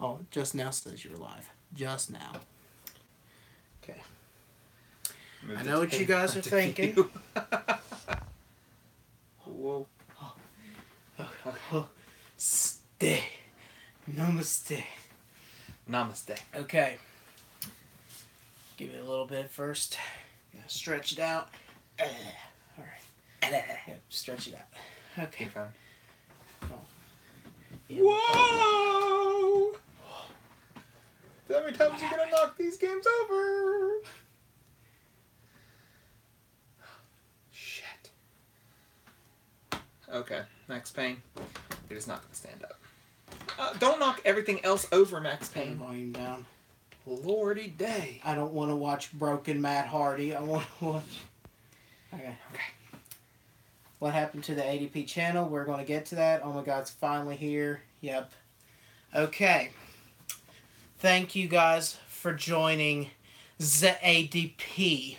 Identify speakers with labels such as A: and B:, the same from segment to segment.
A: Oh, just now says you're live. Just now. Okay. I know what you guys are thinking.
B: Whoa.
A: Stay. Namaste.
B: Namaste.
A: Okay. Give it a little bit first. Stretch it out. Alright. Yep, stretch it out. Okay.
B: Oh.
A: Yeah.
B: Whoa! How many times are you gonna knock these games over? Shit. Okay, Max Payne. You're just not gonna stand up. Don't knock everything else over, Max
A: Turn the
B: Payne.
A: volume down.
B: Lordy day.
A: I don't want to watch Broken Matt Hardy. I want to watch... Okay. What happened to the ADP channel? We're going to get to that. Oh my god, it's finally here. Yep. Okay. Thank you guys for joining the ADP.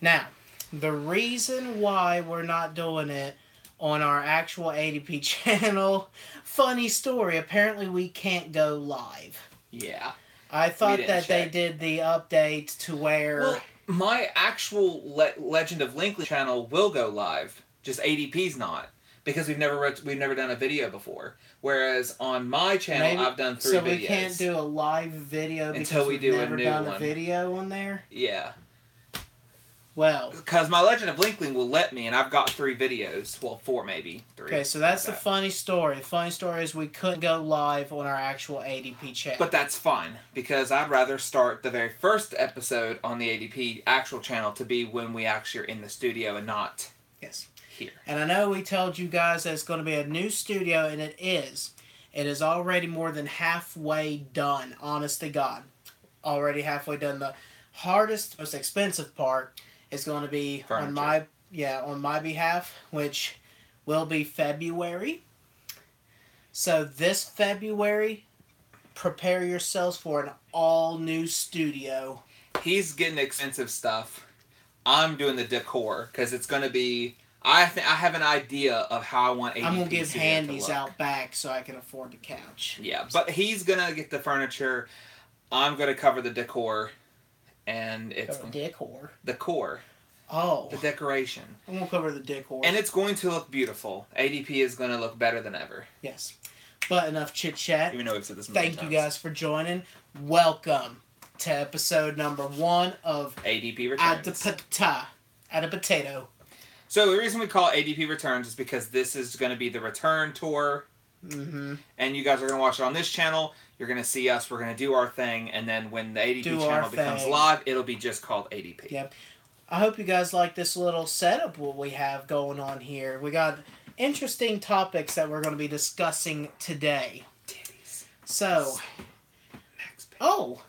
A: Now, the reason why we're not doing it on our actual ADP channel, funny story, apparently we can't go live.
B: Yeah.
A: I thought that they did the update to where...
B: Well, my actual Legend of Linkley channel will go live. Just ADP's not. Because we've never done a video before. Whereas on my channel, I've done 3 videos. So
A: we can't do a live video
B: until we do a new
A: done
B: one.
A: A video on there?
B: Yeah.
A: Well...
B: Because my Legend of Linkley will let me, and I've got 3 videos. Well, 4 maybe. 3.
A: Okay, so that's the funny story. The funny story is we couldn't go live on our actual ADP channel.
B: But that's fine, because I'd rather start the very first episode on the ADP actual channel to be when we actually are in the studio and not here.
A: And I know we told you guys that it's going to be a new studio, and it is. It is already more than halfway done, honest to God. Already halfway done. The hardest, most expensive part is going to be on my behalf, which will be February. So this February, prepare yourselves for an all-new studio.
B: He's getting expensive stuff. I'm doing the decor, because it's going to be... I have an idea of how I want ADP
A: I'm going to give
B: studio
A: handies
B: to look.
A: out back so I can afford the couch.
B: Yeah, but he's going to get the furniture. I'm going to cover the decor. And it's...
A: Decor?
B: The core.
A: Oh.
B: The decoration.
A: I'm going to cover the decor.
B: And it's going to look beautiful. ADP is going to look better than ever.
A: Yes. But enough chit-chat.
B: Even though we've said this many times.
A: Thank you guys for joining. Welcome to episode number 1 of
B: ADP Returns.
A: Add a potato.
B: So the reason we call it ADP Returns is because this is going to be the return tour.
A: Mm-hmm.
B: And you guys are going to watch it on this channel. You're going to see us. We're going to do our thing. And then when the ADP channel becomes live, it'll be just called ADP.
A: Yep. I hope you guys like this little setup what we have going on here. We got interesting topics that we're going to be discussing today.
B: Titties.
A: So,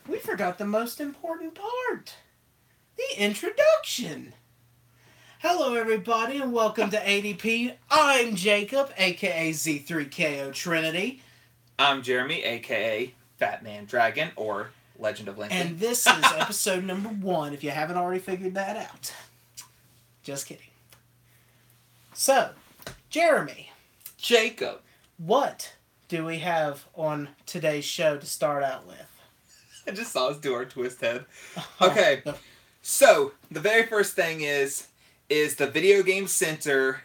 A: we forgot the most important part. The introduction. Hello everybody and welcome to ADP. I'm Jacob, aka Z3KO Trinity.
B: I'm Jeremy, aka Fat Man Dragon, or Legend of Lincoln.
A: And this is episode number 1, if you haven't already figured that out. Just kidding. So, Jeremy.
B: Jacob.
A: What do we have on today's show to start out with?
B: I just saw us do our twist head. Okay, so the very first thing is the Video Game Center.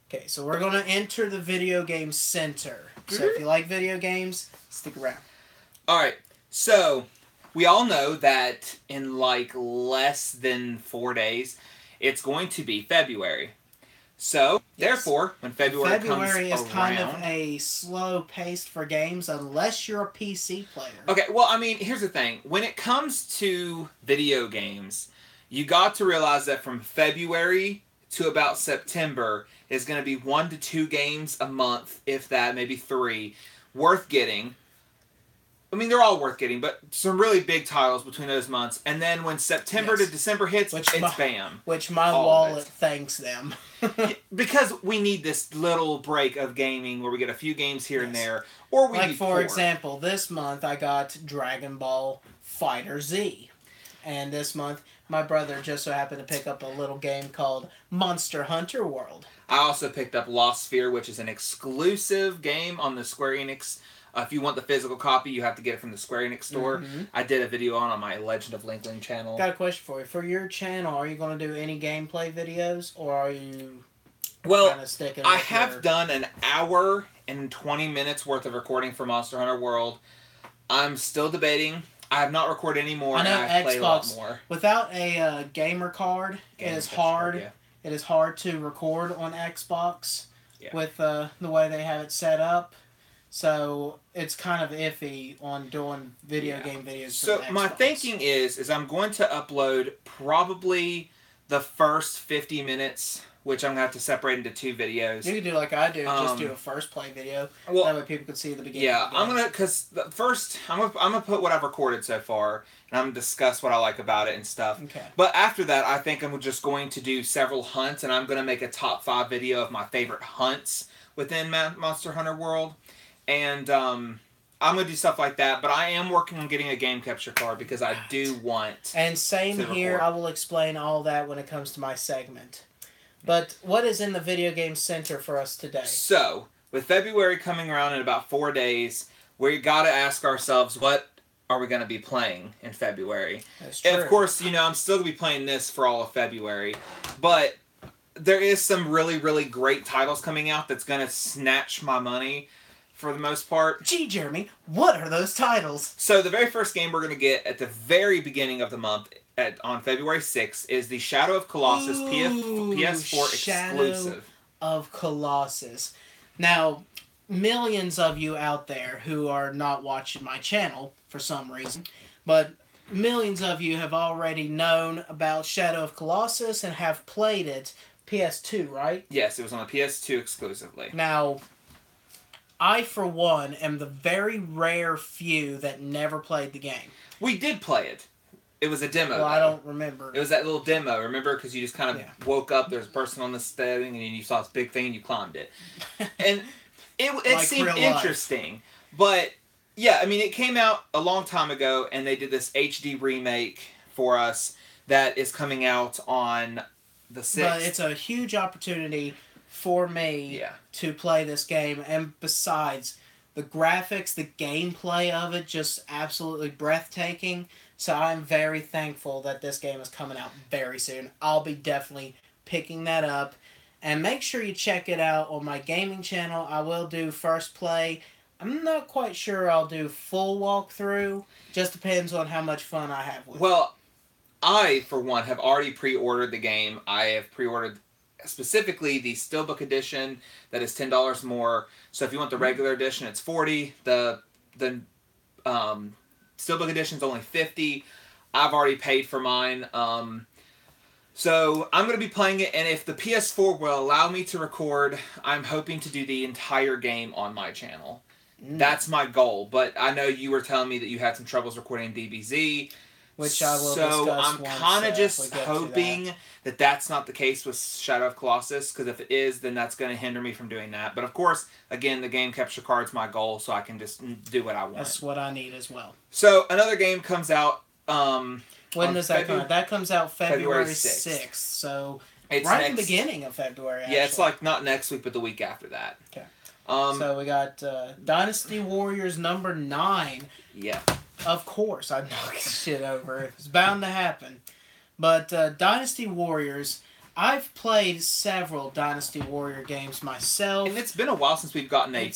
A: Okay, so we're going to enter the Video Game Center. So if you like video games, stick around.
B: Alright, so we all know that in like less than 4 days, it's going to be February. So, therefore, when February comes around...
A: February is kind of a slow pace for games unless you're a PC player.
B: Okay, well, I mean, here's the thing. When it comes to video games, you got to realize that from February to about September is going to be 1 to 2 games a month, if that, maybe 3, worth getting. I mean, they're all worth getting, but some really big titles between those months. And then when September to December hits, it's bam.
A: Which my wallet thanks them.
B: Because we need this little break of gaming where we get a few games here and there. Or we
A: like, for example, this month I got Dragon Ball Fighter Z. And this month, my brother just so happened to pick up a little game called Monster Hunter World.
B: I also picked up Lost Sphere, which is an exclusive game on the Square Enix If you want the physical copy, you have to get it from the Square Enix store.
A: Mm-hmm.
B: I did a video on my Legend of Linkling channel.
A: Got a question for you. For your channel, are you going to do any gameplay videos, or are you kind of sticking with
B: I have done an hour and 20 minutes worth of recording for Monster Hunter World. I'm still debating. I have not recorded any more.
A: I know
B: and I've played a lot more.
A: Without a gamer card, it is hard.
B: Card, yeah.
A: It is hard to record on Xbox with the way they have it set up. So it's kind of iffy on doing video game videos.
B: So my thinking is I'm going to upload probably the first 50 minutes, which I'm going to have to separate into 2 videos.
A: You can do like I do, just do a first play video.
B: Well,
A: that way people can see the beginning.
B: Yeah, I'm going to, because first, I'm going to put what I've recorded so far, and I'm going to discuss what I like about it and stuff.
A: Okay.
B: But after that, I think I'm just going to do several hunts, and I'm going to make a top 5 video of my favorite hunts within Monster Hunter World. And I'm going to do stuff like that, but I am working on getting a game capture card because I do want
A: And same here,
B: record.
A: I will explain all that when it comes to my segment. But what is in the video game center for us today?
B: So, with February coming around in about 4 days, we got to ask ourselves, what are we going to be playing in February?
A: That's true.
B: And of course, I'm still going to be playing this for all of February, but there is some really, really great titles coming out that's going to snatch my money for the most part.
A: Gee, Jeremy, what are those titles?
B: So the very first game we're going to get at the very beginning of the month, on February 6th, is the Shadow of Colossus PS4 exclusive.
A: Shadow of Colossus. Now, millions of you out there who are not watching my channel for some reason, but millions of you have already known about Shadow of Colossus and have played it PS2, right?
B: Yes, it was on the PS2 exclusively.
A: Now, I, for one, am the very rare few that never played the game.
B: We did play it. It was a demo.
A: Well, I don't remember.
B: It was that little demo, remember? Because you just kind of woke up, there's a person on this thing, and you saw this big thing, and you climbed it. And it like seemed interesting. But, yeah, I mean, it came out a long time ago, and they did this HD remake for us that is coming out on the 6th.
A: But it's a huge opportunity for me to play this game, and besides, the graphics, the gameplay of it, just absolutely breathtaking. So I'm very thankful that this game is coming out very soon. I'll be definitely picking that up. And make sure you check it out on my gaming channel. I will do first play. I'm not quite sure I'll do full walkthrough. Just depends on how much fun I have with it.
B: Well, I, for one, have already pre-ordered the game. I have pre-ordered specifically the Steelbook edition that is $10 more. So if you want the regular edition, it's $40. The Steelbook edition is only $50. I've already paid for mine. So I'm going to be playing it, and if the PS4 will allow me to record, I'm hoping to do the entire game on my channel. That's my goal. But I know you were telling me that you had some troubles recording DBZ.
A: Which I will
B: so
A: discuss
B: I'm kind of just hoping that that's not the case with Shadow of Colossus, because if it is, then that's going to hinder me from doing that. But of course, again, the game capture card's my goal, so I can just do what I want.
A: That's what I need as well.
B: So another game comes out.
A: When does that come out? That comes out February 6th. So it's right in the beginning of February, actually.
B: Yeah, it's like not next week, but the week after that.
A: Okay. So we got Dynasty Warriors number 9.
B: Yeah.
A: Of course, I knocked shit over. It's bound to happen. But Dynasty Warriors, I've played several Dynasty Warrior games myself.
B: And it's been a while since we've gotten an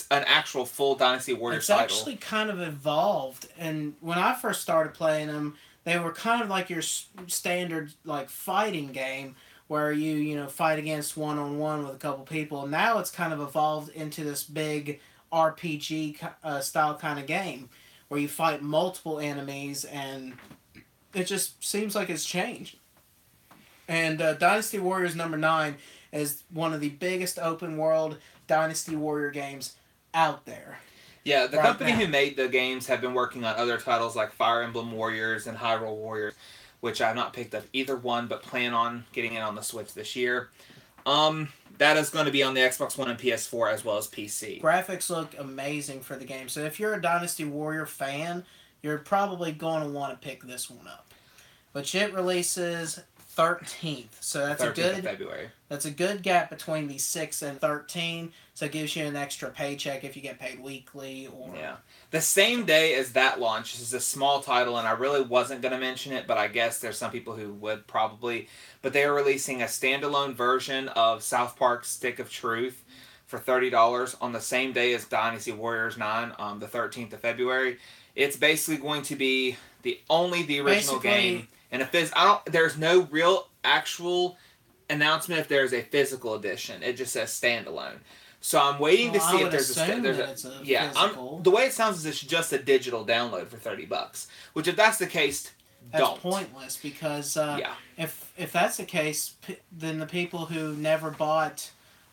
B: actual full Dynasty Warrior title.
A: It's actually kind of evolved. And when I first started playing them, they were kind of like your standard like fighting game where you fight against one-on-one with a couple people. Now it's kind of evolved into this big RPG style kind of game where you fight multiple enemies, and it just seems like it's changed. And Dynasty Warriors number 9 is one of the biggest open world Dynasty Warrior games out there.
B: Yeah, the company who made the games have been working on other titles like Fire Emblem Warriors and Hyrule Warriors, which I have not picked up either one, but plan on getting it on the Switch this year. That is going to be on the Xbox One and PS4 as well as PC.
A: Graphics look amazing for the game. So if you're a Dynasty Warrior fan, you're probably going to want to pick this one up. But it releases 13th. So that's
B: 13th of February.
A: That's a good gap between the 6th and 13th. So it gives you an extra paycheck if you get paid weekly or.
B: Yeah. The same day as that launch, this is a small title, and I really wasn't going to mention it, but I guess there's some people who would probably. But they are releasing a standalone version of South Park Stick of Truth for $30 on the same day as Dynasty Warriors 9, the 13th of February. It's basically going to be the original game. And there's no real actual announcement if there's a physical edition. It just says standalone. So I'm waiting to see if there's a physical. The way it sounds is it's just a digital download for $30. Which, if that's the case,
A: that's pointless because if that's the case, then the people who never bought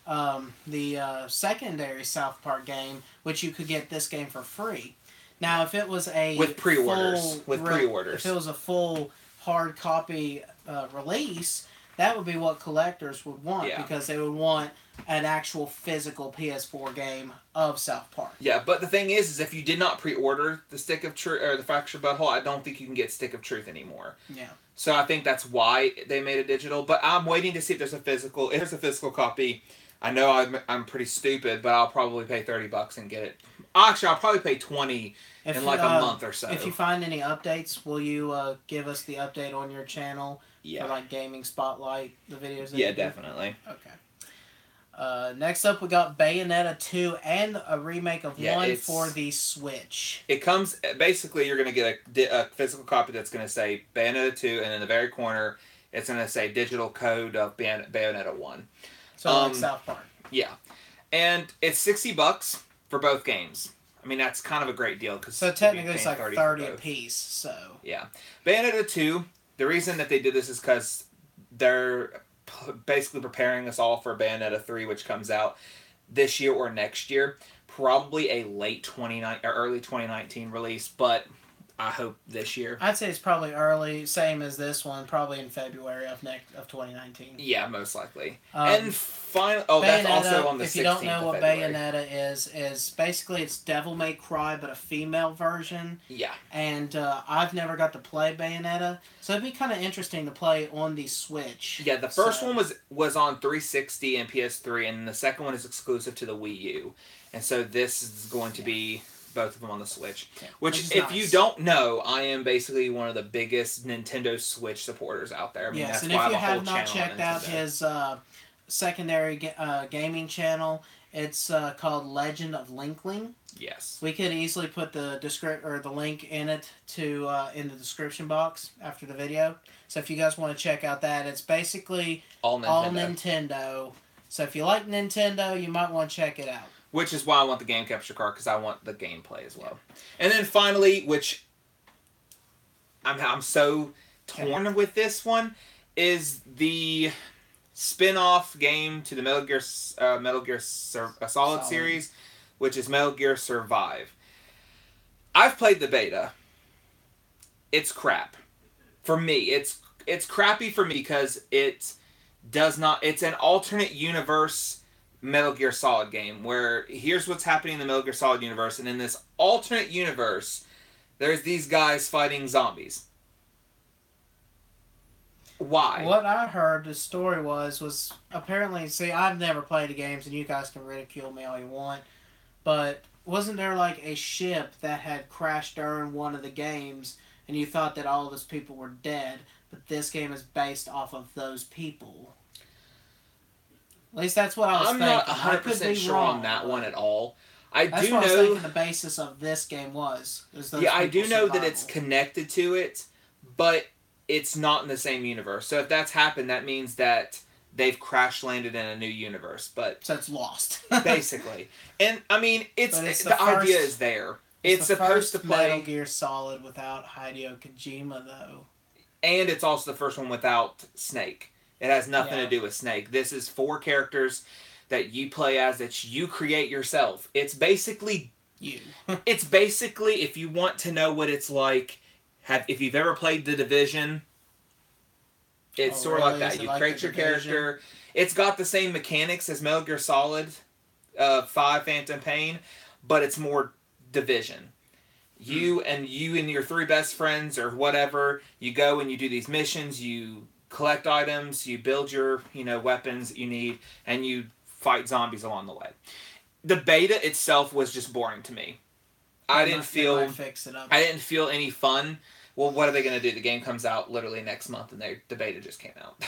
A: the secondary South Park game, which you could get this game for free. Now, if it was
B: with pre-orders,
A: if it was a full hard copy release, that would be what collectors would want because they would want an actual physical PS4 game of South Park.
B: Yeah, but the thing is if you did not pre-order the Stick of Truth or the Fractured Butthole, I don't think you can get Stick of Truth anymore.
A: Yeah.
B: So I think that's why they made it digital. But I'm waiting to see if there's a physical. If there's a physical copy, I know I'm pretty stupid, but I'll probably pay $30 and get it. Actually, I'll probably pay $20 in like a month or so.
A: If you find any updates, will you give us the update on your channel?
B: Yeah.
A: For like Gaming Spotlight, the videos that
B: you
A: do?
B: Definitely.
A: Okay. Next up, we got Bayonetta 2 and a remake of 1 for the Switch.
B: It comes, basically, you're going to get a physical copy that's going to say Bayonetta 2, and in the very corner, it's going to say digital code of Bayonetta 1.
A: So like South Park.
B: Yeah. And it's $60 for both games. I mean, that's kind of a great deal.
A: So technically it's like 30 a piece. So.
B: Yeah. Bayonetta 2, the reason that they did this is because they're basically preparing us all for Bayonetta 3, which comes out this year or next year. Probably a late early 2019 release, but I hope this year.
A: I'd say it's probably early, same as this one, probably in February of 2019.
B: Yeah, most likely. And finally, that's also on the 16th of February. If you don't know what
A: Bayonetta is basically it's Devil May Cry, but a female version.
B: Yeah.
A: And I've never got to play Bayonetta, so it'd be kind of interesting to play on the Switch.
B: Yeah, the first one was on 360 and PS3, and the second one is exclusive to the Wii U. And so this is going to be both of them on the Switch. Yeah, which if you don't know, I am basically one of the biggest Nintendo Switch supporters out there. I mean,
A: yes,
B: that's
A: and
B: why
A: if you
B: I have a whole
A: have not checked out his secondary gaming channel, it's called Legend of Linkling.
B: Yes.
A: We could easily put the the link in it in the description box after the video. So if you guys want to check out that, it's basically all Nintendo. So if you like Nintendo, you might want to check it out.
B: Which is why I want the game capture card, because I want the gameplay as well. And then finally, which I'm so torn with this one, is the spin-off game to the Metal Gear Solid series, which is Metal Gear Survive. I've played the beta. It's crap. For me, it's crappy for me because it's an alternate universe Metal Gear Solid game where here's what's happening in the Metal Gear Solid universe, and in this alternate universe there's these guys fighting zombies. Why?
A: What I heard the story was apparently, see, I've never played the games and you guys can ridicule me all you want, but wasn't there like a ship that had crashed during one of the games and you thought that all of those people were dead, but this game is based off of those people? At least that's what I was thinking.
B: I'm not 100% sure on that one at all.
A: That's what I was thinking the basis of this game was.
B: Yeah, I do know that it's connected to it, but it's not in the same universe. So if that's happened, that means that they've crash landed in a new universe. But
A: so it's lost.
B: Basically. And, I mean, the idea is there. It's supposed to play
A: Metal Gear Solid without Hideo Kojima, though.
B: And it's also the first one without Snake. It has nothing to do with Snake. This is 4 characters that you play as, that you create yourself. It's basically
A: you.
B: It's basically, if you want to know what it's like, if you've ever played The Division, it's sort of like that. You create your character. It's got the same mechanics as Metal Gear Solid 5 Phantom Pain, but it's more Division. You and your 3 best friends or whatever, you go and you do these missions, you collect items, you build your weapons that you need, and you fight zombies along the way. The beta itself was just boring to me. I didn't feel any fun. Well, what are they going to do? The game comes out literally next month, and the beta just came out.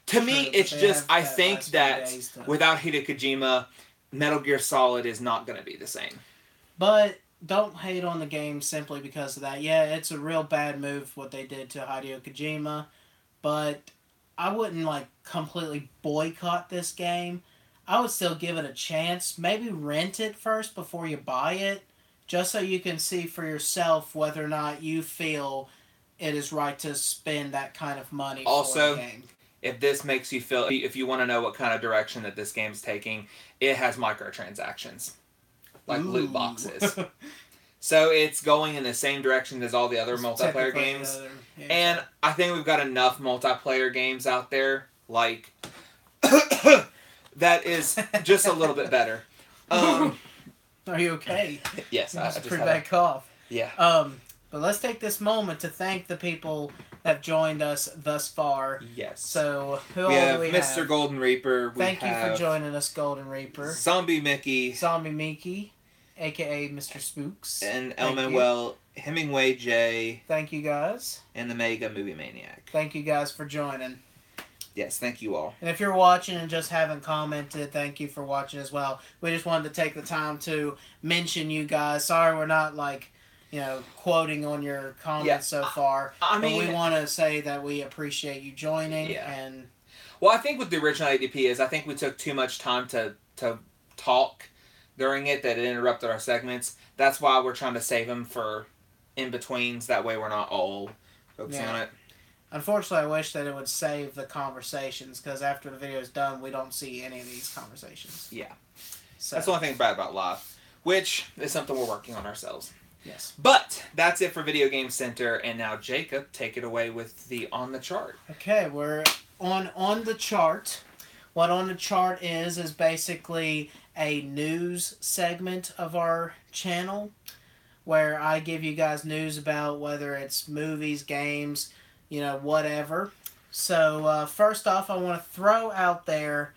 B: To me, it's just I think that without Hideo Kojima, Metal Gear Solid is not going to be the same.
A: But don't hate on the game simply because of that. Yeah, it's a real bad move what they did to Hideo Kojima, but I wouldn't completely boycott this game. I would still give it a chance. Maybe rent it first before you buy it, just so you can see for yourself whether or not you feel it is right to spend that kind of money for a game.
B: If this makes you feel, if you want to know what kind of direction that this game's taking, it has microtransactions. Loot boxes. So it's going in the same direction as all the other multiplayer games. And I think we've got enough multiplayer games out there, that is just a little bit better.
A: Are you okay?
B: Yes, I
A: just pretty bad cough.
B: Yeah.
A: But let's take this moment to thank the people that have joined us thus far.
B: Yes.
A: So, who
B: we
A: all
B: have
A: do we
B: Mr.
A: have?
B: Golden Reaper.
A: Thank you for joining us, Golden Reaper.
B: Zombie Mickey,
A: a.k.a. Mr. Spooks.
B: And El Manuel Hemingway J.
A: Thank you, guys.
B: And the Mega Movie Maniac.
A: Thank you, guys, for joining.
B: Yes, thank you all.
A: And if you're watching and just haven't commented, thank you for watching as well. We just wanted to take the time to mention you guys. Sorry we're not quoting on your comments so far. I mean, but we want to say that we appreciate you joining.
B: Yeah.
A: And
B: well, I think with the original ADP is I think we took too much time to talk during it that it interrupted our segments. That's why we're trying to save them for in-betweens. That way we're not all focusing on it.
A: Unfortunately, I wish that it would save the conversations because after the video is done, we don't see any of these conversations.
B: Yeah. So that's the only thing bad about live, which is something we're working on ourselves.
A: Yes.
B: But that's it for Video Game Center, and now Jacob, take it away with the On the Chart.
A: Okay, we're on the chart. What On the Chart is basically a news segment of our channel where I give you guys news about whether it's movies, games, whatever. So, first off, I want to throw out there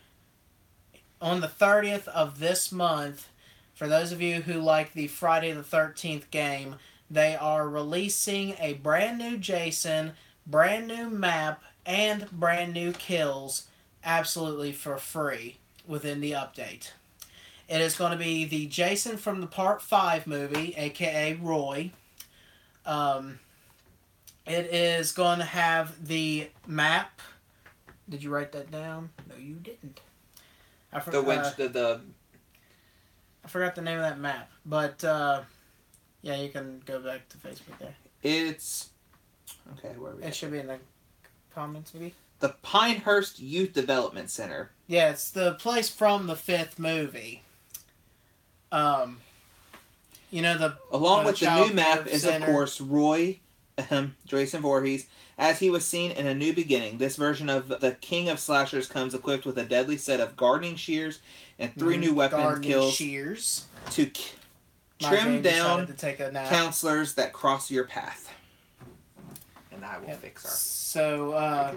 A: on the 30th of this month, for those of you who like the Friday the 13th game, they are releasing a brand new Jason, brand new map, and brand new kills absolutely for free within the update. It is going to be the Jason from the Part 5 movie, aka Roy. It is going to have the map. Did you write that down? No, you didn't. I forgot the name of that map, but yeah, you can go back to Facebook there.
B: It's okay. Where are we?
A: It should be in the comments, maybe.
B: The Pinehurst Youth Development Center.
A: Yeah, it's the place from the 5th movie. Along
B: with the new map is of course Roy, Jason Voorhees, as he was seen in A New Beginning. This version of the King of Slashers comes equipped with a deadly set of gardening shears and 3 new weapon kills to trim down counselors that cross your path. And I will fix our...
A: So,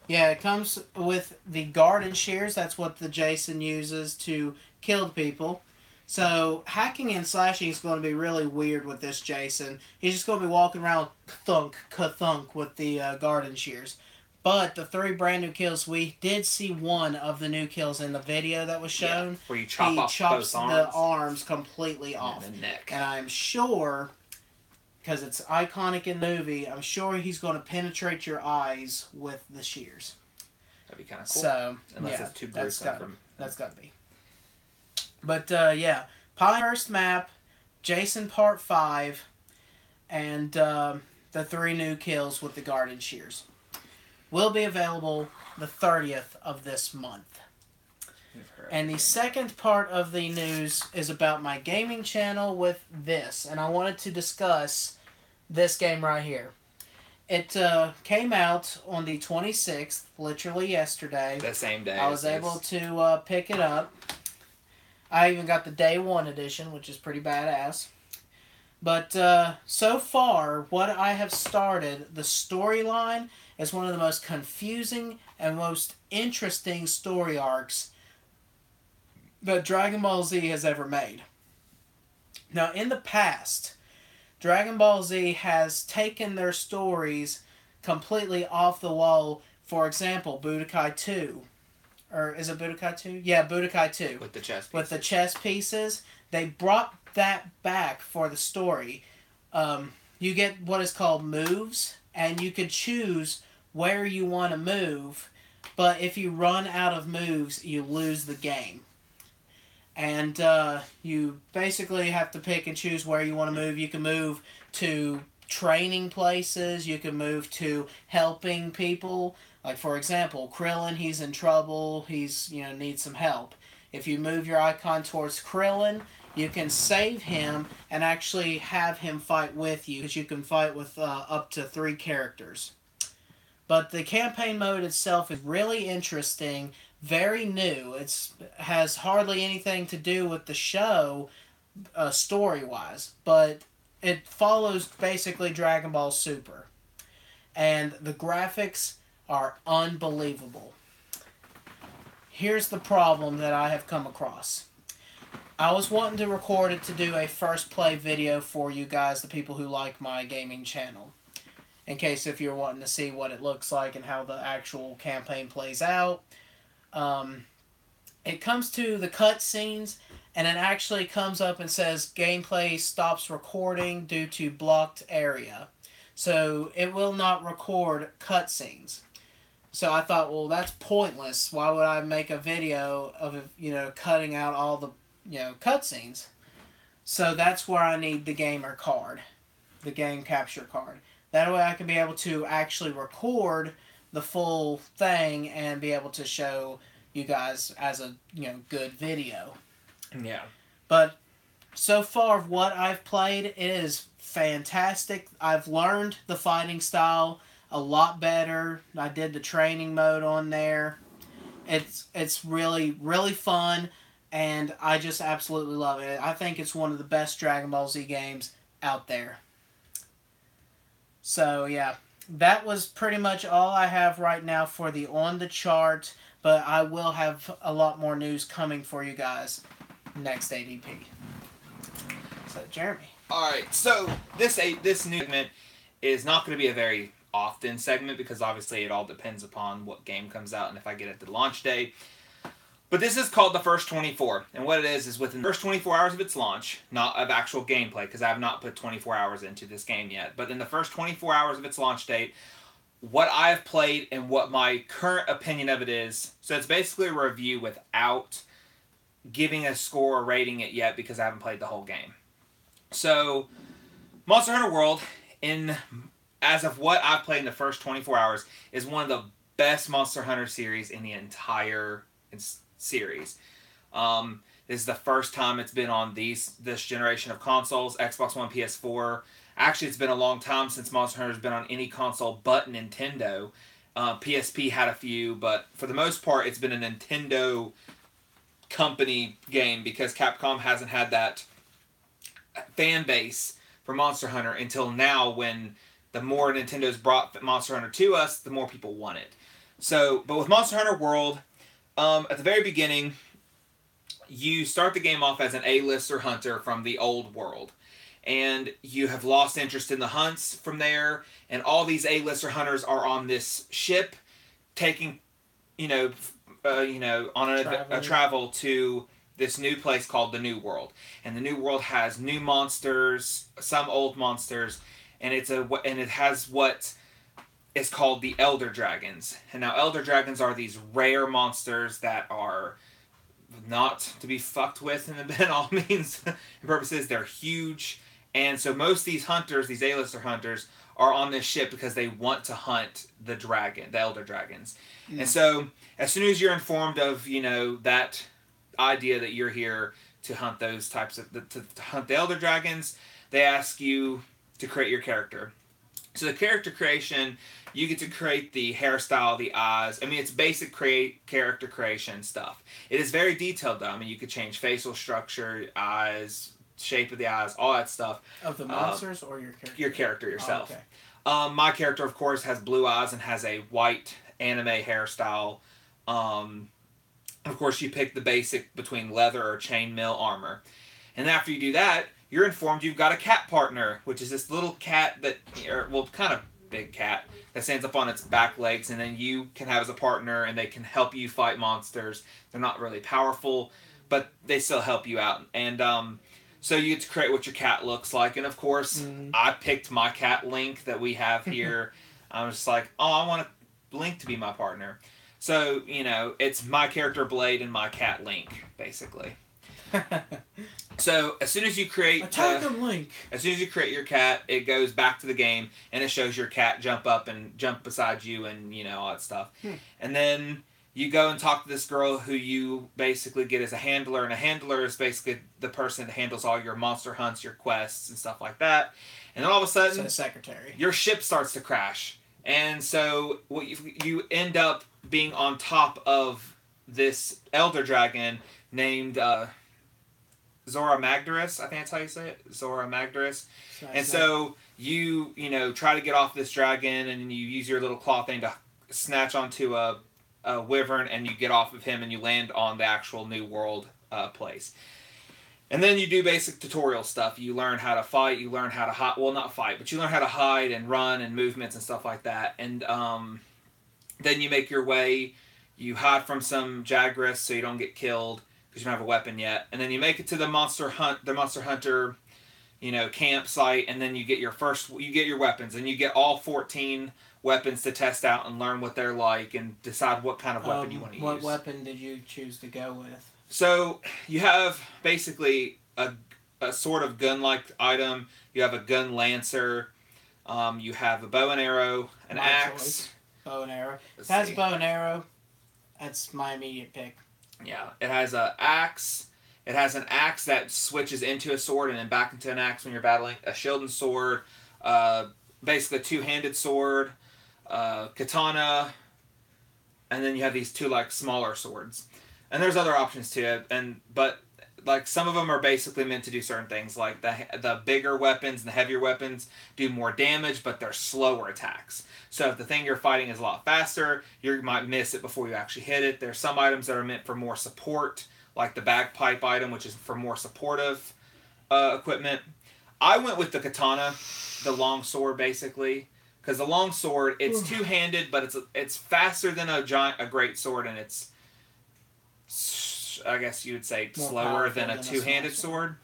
A: yeah, it comes with the garden shears. That's what the Jason uses to kill people. So, hacking and slashing is going to be really weird with this Jason. He's just going to be walking around ka-thunk with the garden shears. But the 3 brand new kills, we did see one of the new kills in the video that was shown.
B: Yeah, where you chops
A: the arms completely off.
B: And the neck.
A: And I'm sure, because it's iconic in the movie, I'm sure he's going to penetrate your eyes with the shears.
B: That'd be kind of cool.
A: So,
B: unless it's too gruesome.
A: That's got to be. But, yeah, Pinehurst map, Jason Part 5, and the 3 new kills with the garden shears will be available the 30th of this month. And the second part of the news is about my gaming channel with this, and I wanted to discuss this game right here. It came out on the 26th, literally yesterday.
B: The same day.
A: I was able to pick it up. I even got the Day 1 edition, which is pretty badass. But so far, what I have started, the storyline It's one of the most confusing and most interesting story arcs that Dragon Ball Z has ever made. Now, in the past, Dragon Ball Z has taken their stories completely off the wall. For example, Budokai 2. Or is it Budokai 2? Yeah, Budokai 2.
B: With the chess pieces.
A: With the chess pieces. They brought that back for the story. You get what is called moves, and you could choose where you want to move, but if you run out of moves, you lose the game. And you basically have to pick and choose where you want to move. You can move to training places. You can move to helping people. Like, for example, Krillin, he's in trouble. He's, needs some help. If you move your icon towards Krillin, you can save him and actually have him fight with you, because you can fight with up to 3 characters. But the campaign mode itself is really interesting, very new. It has hardly anything to do with the show story-wise, but it follows basically Dragon Ball Super. And the graphics are unbelievable. Here's the problem that I have come across. I was wanting to record it to do a first play video for you guys, the people who like my gaming channel. In case if you're wanting to see what it looks like and how the actual campaign plays out. It comes to the cutscenes, and it actually comes up and says gameplay stops recording due to blocked area. So it will not record cutscenes. So I thought, well, that's pointless. Why would I make a video of, cutting out all the, cutscenes? So that's where I need the gamer card, the game capture card. That way I can be able to actually record the full thing and be able to show you guys as a, good video.
B: Yeah.
A: But so far what I've played, it is fantastic. I've learned the fighting style a lot better. I did the training mode on there. It's really, really fun, and I just absolutely love it. I think it's one of the best Dragon Ball Z games out there. So, yeah, that was pretty much all I have right now for the On the Chart, but I will have a lot more news coming for you guys next ADP. So, Jeremy.
B: Alright, so this new segment is not going to be a very often segment, because obviously it all depends upon what game comes out and if I get it to launch day. But this is called the First 24, and what it is within the first 24 hours of its launch, not of actual gameplay, because I have not put 24 hours into this game yet, but in the first 24 hours of its launch date, what I have played and what my current opinion of it is. So it's basically a review without giving a score or rating it yet, because I haven't played the whole game. So, Monster Hunter World, as of what I've played in the first 24 hours, is one of the best Monster Hunter series in the entire series. This is the first time it's been on this generation of consoles, Xbox One, PS4. Actually, it's been a long time since Monster Hunter's been on any console but Nintendo. PSP had a few, but for the most part, it's been a Nintendo company game, because Capcom hasn't had that fan base for Monster Hunter until now, when the more Nintendo's brought Monster Hunter to us, the more people want it. So, but with Monster Hunter World, at the very beginning, you start the game off as an A-lister hunter from the old world. And you have lost interest in the hunts from there, and all these A-lister hunters are on this ship, taking, on a travel to this new place called the New World. And the New World has new monsters, some old monsters, and it has what is called the Elder Dragons. And now Elder Dragons are these rare monsters that are not to be fucked with in all means and purposes. They're huge. And so most of these hunters, these A-lister hunters, are on this ship because they want to hunt the Elder Dragons. Mm. And so as soon as you're informed of, that idea that you're here to hunt those types of, to hunt the Elder Dragons, they ask you to create your character. So the character creation, you get to create the hairstyle, the eyes. I mean, it's basic character creation stuff. It is very detailed, though. I mean, you could change facial structure, eyes, shape of the eyes, all that stuff.
A: Of the monsters or your character?
B: Your character yourself. My character, of course, has blue eyes and has a white anime hairstyle. Of course, you pick the basic between leather or chainmail armor. And after you do that, you're informed you've got a cat partner, which is this little cat that, well, kind of big cat that stands up on its back legs, and then you can have as a partner, and they can help you fight monsters. They're not really powerful, but they still help you out. And so you get to create what your cat looks like. And of course, I picked my cat Link that we have here. I was just like, oh, I want Link to be my partner. So, it's my character Blade and my cat Link, basically. So as soon as you create
A: Link.
B: As soon as you create your cat, it goes back to the game and it shows your cat jump up and jump beside you and all that stuff. And then you go and talk to this girl who you basically get as a handler, and a handler is basically the person that handles all your monster hunts, your quests, and stuff like that. And then all of a sudden,
A: so secretary,
B: your ship starts to crash, and so what you end up being on top of this elder dragon named Zora Magdaris, I think that's how you say it. Zora Magdaris. And so you try to get off this dragon, and you use your little claw thing to snatch onto a wyvern, and you get off of him, and you land on the actual new world place. And then you do basic tutorial stuff. You learn how to fight. You learn how to hide. Well, not fight, but you learn how to hide and run and movements and stuff like that. And then you make your way. You hide from some Jagras so you don't get killed because you don't have a weapon yet. And then you make it to the Monster Hunter, campsite. And then you get your weapons, and you get all 14 weapons to test out and learn what they're like and decide what kind of weapon you want to use.
A: What weapon did you choose to go with?
B: So you have basically a sort of gun-like item. You have a gun lancer. You have a bow and arrow, an axe.
A: Choice. Bow and arrow. It has bow and arrow. That's my immediate pick.
B: Yeah, it has an axe. It has an axe that switches into a sword and then back into an axe when you're battling. A shield and sword. Basically a two-handed sword. Katana. And then you have these two smaller swords. And there's other options too, but some of them are basically meant to do certain things. Like the bigger weapons and the heavier weapons do more damage, but they're slower attacks. So if the thing you're fighting is a lot faster, you might miss it before you actually hit it. There's some items that are meant for more support, like the bagpipe item, which is for more supportive equipment. I went with the katana, the long sword, basically. Because the long sword, it's two-handed, but it's faster than a great sword, and it's, I guess you would say,
A: more
B: slower than a two-handed sword.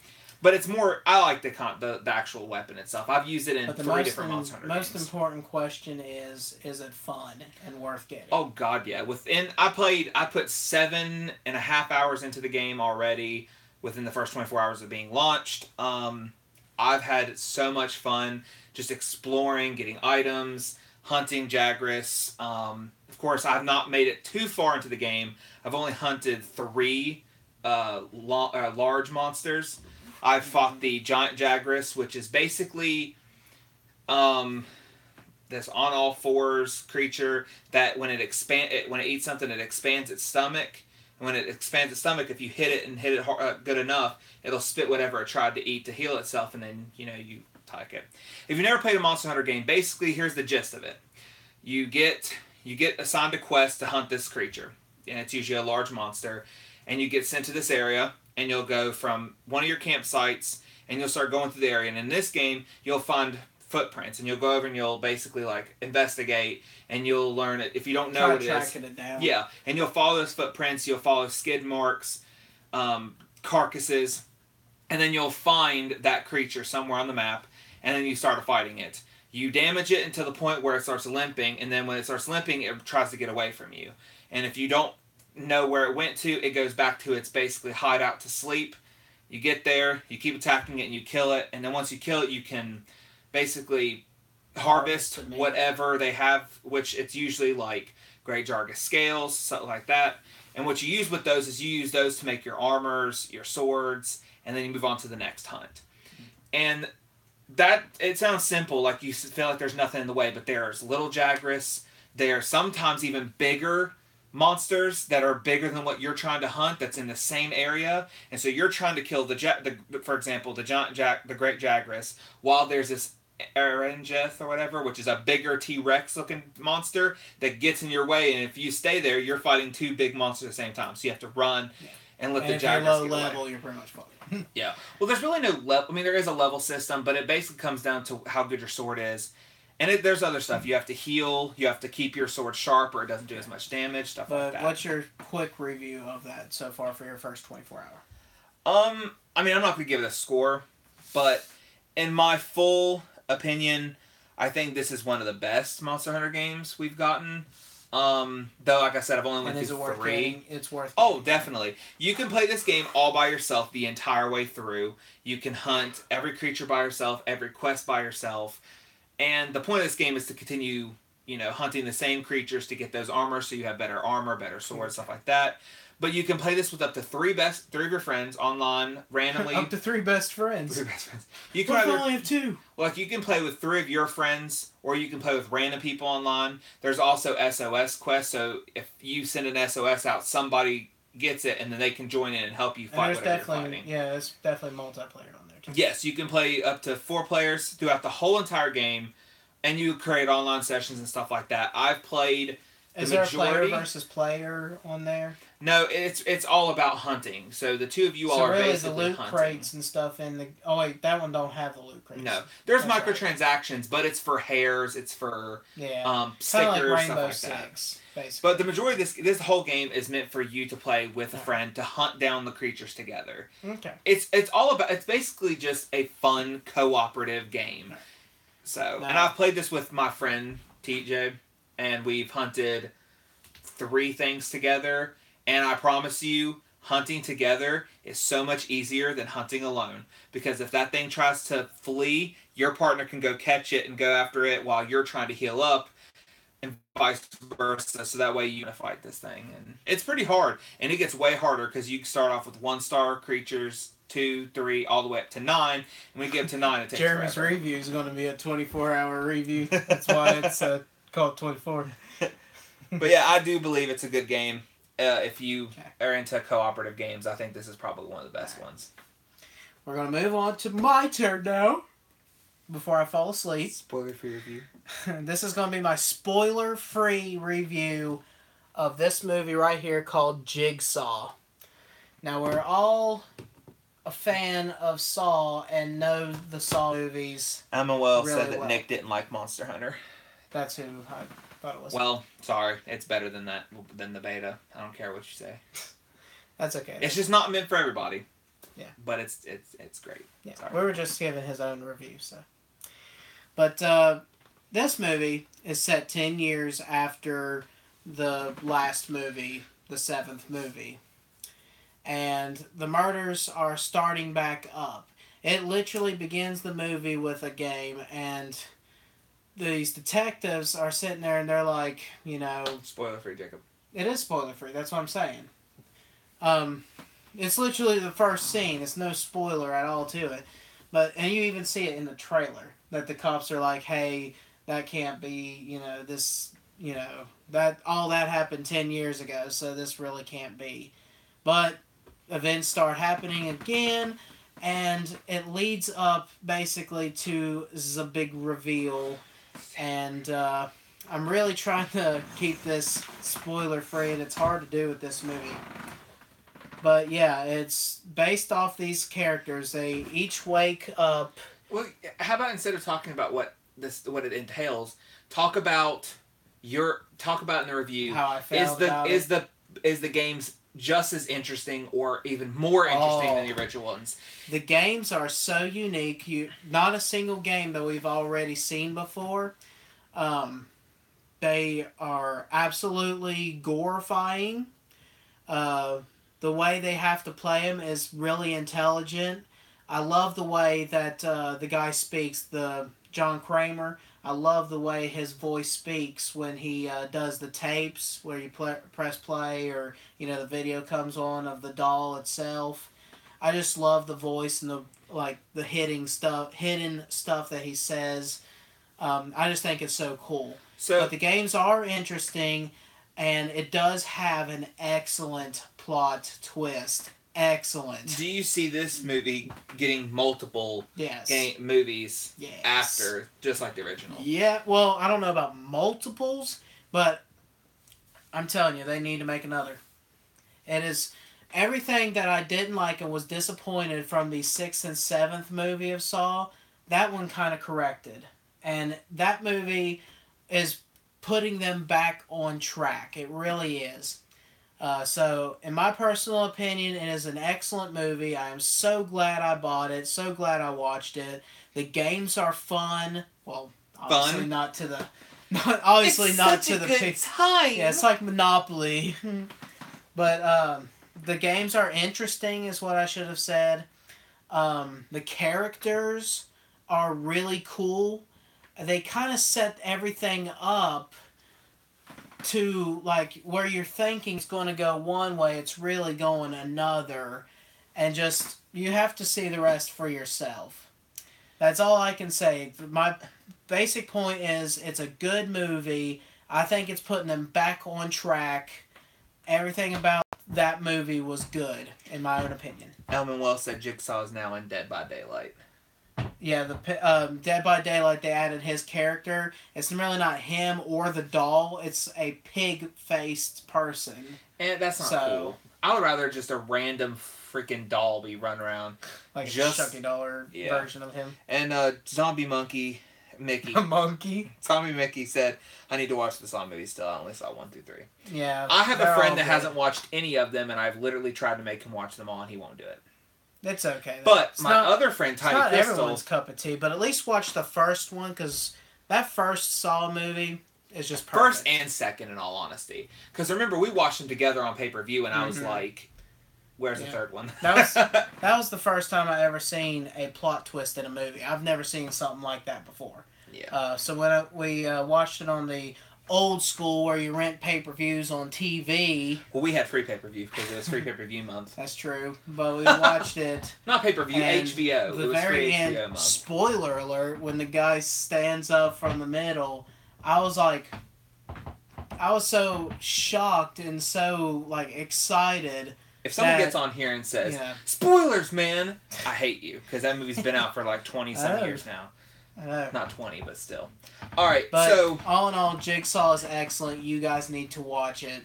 B: But it's more, I like the actual weapon itself. I've used it in 3 different Monster Hunter games.
A: The most important question is it fun and worth getting?
B: Oh, God, yeah. I put 7.5 hours into the game already within the first 24 hours of being launched. I've had so much fun just exploring, getting items, hunting Jagras. Of course, I've not made it too far into the game. I've only hunted 3 large monsters. I've fought the giant Jagras, which is basically this on all fours creature that when it eats something, it expands its stomach. And when it expands its stomach, if you hit it hard, good enough, it'll spit whatever it tried to eat to heal itself, and then you attack it. If you've never played a Monster Hunter game, basically here's the gist of it. You get assigned a quest to hunt this creature, and it's usually a large monster, and you get sent to this area, and you'll go from one of your campsites, and you'll start going through the area. And in this game, you'll find footprints, and you'll go over and you'll basically investigate, and you'll learn it. If you don't know what it is,
A: it down.
B: Yeah, and you'll follow those footprints. You'll follow skid marks, carcasses, and then you'll find that creature somewhere on the map, and then you start fighting it. You damage it until the point where it starts limping, and then when it starts limping, it tries to get away from you. And if you don't know where it went to, it goes back to its basically hideout to sleep. You get there, you keep attacking it, and you kill it. And then once you kill it, you can basically harvest whatever they have, which it's usually like Great Jargus scales, something like that. And what you use with those is you use those to make your armors, your swords, and then you move on to the next hunt. And that, it sounds simple, like you feel like there's nothing in the way, but there's little Jagras. There are sometimes even bigger monsters that are bigger than what you're trying to hunt that's in the same area. And so you're trying to kill for example, the Great Jagras, while there's this Erengeth or whatever, which is a bigger T-Rex looking monster that gets in your way, and if you stay there, you're fighting two big monsters at the same time. So you have to run and let the
A: if you're
B: Jaggers
A: low
B: get
A: level,
B: away.
A: you're pretty much fucked.
B: Yeah. Well, there's really no level. I mean, there is a level system, but it basically comes down to how good your sword is. And there's other stuff. You have to heal. You have to keep your sword sharp, or it doesn't do as much damage. Stuff like that.
A: But what's your quick review of that so far for your first 24 hour?
B: I mean, I'm not gonna give it a score, but in my full opinion, I think this is one of the best Monster Hunter games we've gotten. Though, like I said, I've only went through 3.
A: It's worth.
B: Oh, definitely. You can play this game all by yourself the entire way through. You can hunt every creature by yourself, every quest by yourself. And the point of this game is to continue, hunting the same creatures to get those armor, so you have better armor, better swords, stuff like that. But you can play this with up to 3 of your friends online randomly.
A: Up to 3 best friends.
B: 3 best friends. You can
A: What if I only have 2?
B: Like, you can play with 3 of your friends, or you can play with random people online. There's also SOS quests, so if you send an SOS out, somebody gets it, and then they can join in and help you fight whatever you're fighting.
A: Yeah, there's definitely multiplayer on there, too.
B: Yes, you can play up to 4 players throughout the whole entire game, and you create online sessions and stuff like that. I've played
A: Is there a player versus player on there?
B: No, it's all about hunting. So the 2 of you all are
A: really
B: basically
A: the loot
B: hunting.
A: crates and stuff in the... Oh, wait, that one don't have the loot crates.
B: No. There's
A: That's
B: microtransactions, right. But it's for hairs, it's for stickers,
A: like Rainbow
B: stuff like
A: Six,
B: that.
A: basically.
B: But the majority of this whole game is meant for you to play with a friend to hunt down the creatures together.
A: Okay.
B: It's basically just a fun cooperative game. Right. So, and I've played this with my friend TJ, and we've hunted 3 things together, and I promise you, hunting together is so much easier than hunting alone, because if that thing tries to flee, your partner can go catch it and go after it while you're trying to heal up, and vice versa, so that way you can fight this thing. And it's pretty hard, and it gets way harder because you start off with 1-star creatures, 2, 3, all the way up to 9, and when you get up to 9, it takes
A: Jeremy's
B: forever.
A: review is going to be a 24-hour review. That's why it's called 24.
B: But yeah, I do believe it's a good game. If you are into cooperative games, I think this is probably one of the best ones.
A: We're going to move on to my turn now, before I fall asleep.
B: Spoiler-free review.
A: This is going to be my spoiler-free review of this movie right here called Jigsaw. Now, we're all a fan of Saw and know the Saw movies.
B: Emma Well really said that Nick didn't like Monster Hunter.
A: That's who I thought it was.
B: Well, sorry. It's better than the beta. I don't care what you say.
A: That's okay.
B: It's just not meant for everybody.
A: Yeah.
B: But it's great.
A: Yeah.
B: Sorry.
A: We were just giving his own review, so. But this movie is set 10 years after the last movie, the 7th movie. And the murders are starting back up. It literally begins the movie with a game, and these detectives are sitting there and they're like,
B: Spoiler free, Jacob.
A: It is spoiler free, that's what I'm saying. It's literally the first scene. It's no spoiler at all to it. And you even see it in the trailer, that the cops are like, hey, that can't be, that all that happened 10 years ago, so this really can't be. But events start happening again, and it leads up basically to the big reveal. And I'm really trying to keep this spoiler free, and it's hard to do with this movie. But yeah, it's based off these characters. They each wake up.
B: Well, how about instead of talking about what it entails, talk about in the review
A: how I felt about it.
B: Is the games just as interesting or even more interesting than the original ones?
A: The games are so unique. Not a single game that we've already seen before. They are absolutely gorifying. The way they have to play them is really intelligent. I love the way that the guy speaks, the John Kramer. I love the way his voice speaks when he does the tapes where you press play, or the video comes on of the doll itself. I just love the voice and the hidden stuff that he says. I just think it's so cool. But the games are interesting, and it does have an excellent plot twist excellent.
B: Do you see this movie getting multiple
A: Yes.
B: movies
A: Yes.
B: after, just like the original?
A: Yeah, well, I don't know about multiples, but I'm telling you, they need to make another. It is everything that I didn't like and was disappointed from the 6th and 7th movie of Saw, that one kind of corrected. And that movie is putting them back on track. It really is. So, in my personal opinion, it is an excellent movie. I am so glad I bought it. So glad I watched it. The games are fun. Well, obviously not to the, not to the
B: good time.
A: Yeah, it's like Monopoly. But the games are interesting, is what I should have said. The characters are really cool. They kind of set everything up to like where you're thinking it's going to go one way, it's really going another, and just you have to see the rest for yourself. That's all I can say. My basic point is it's a good movie. I think it's putting them back on track. Everything about that movie was good, in my own opinion.
B: Elman Wells said Jigsaw is now in Dead by Daylight.
A: Yeah, the Dead by Daylight, they added his character. It's really not him or the doll. It's a pig-faced person.
B: And that's not cool. I would rather just a random freaking doll be run around.
A: Like just, a Chucky Dollar version of him.
B: And Zombie Monkey Mickey.
A: A monkey?
B: Zombie Mickey said, I need to watch the Saw movies still. I only saw 1 through 3.
A: Yeah.
B: I have a friend that hasn't watched any of them, and I've literally tried to make him watch them all, and he won't do it.
A: It's okay.
B: But my other friend, Tiny Crystal...
A: It's not everyone's cup of tea, but at least watch the first one, because that first Saw movie is just perfect.
B: First and second, in all honesty. Because remember, we watched them together on pay-per-view, and I was like, where's the third one?
A: that was the first time I ever seen a plot twist in a movie. I've never seen something like that before.
B: Yeah.
A: So when we watched it on the old school where you rent pay-per-views on TV.
B: Well, we had free pay-per-view because it was free pay-per-view month.
A: That's true. But we watched it.
B: Not pay-per-view, HBO.
A: The
B: it was
A: very
B: free
A: end,
B: HBO month.
A: spoiler alert, when the guy stands up from the middle, I was so shocked and so, excited.
B: If someone gets on here and says, spoilers, man, I hate you. Because that movie's been out for 20-some years now.
A: I know.
B: Not 20, but still. Alright,
A: so... all in all, Jigsaw is excellent. You guys need to watch it.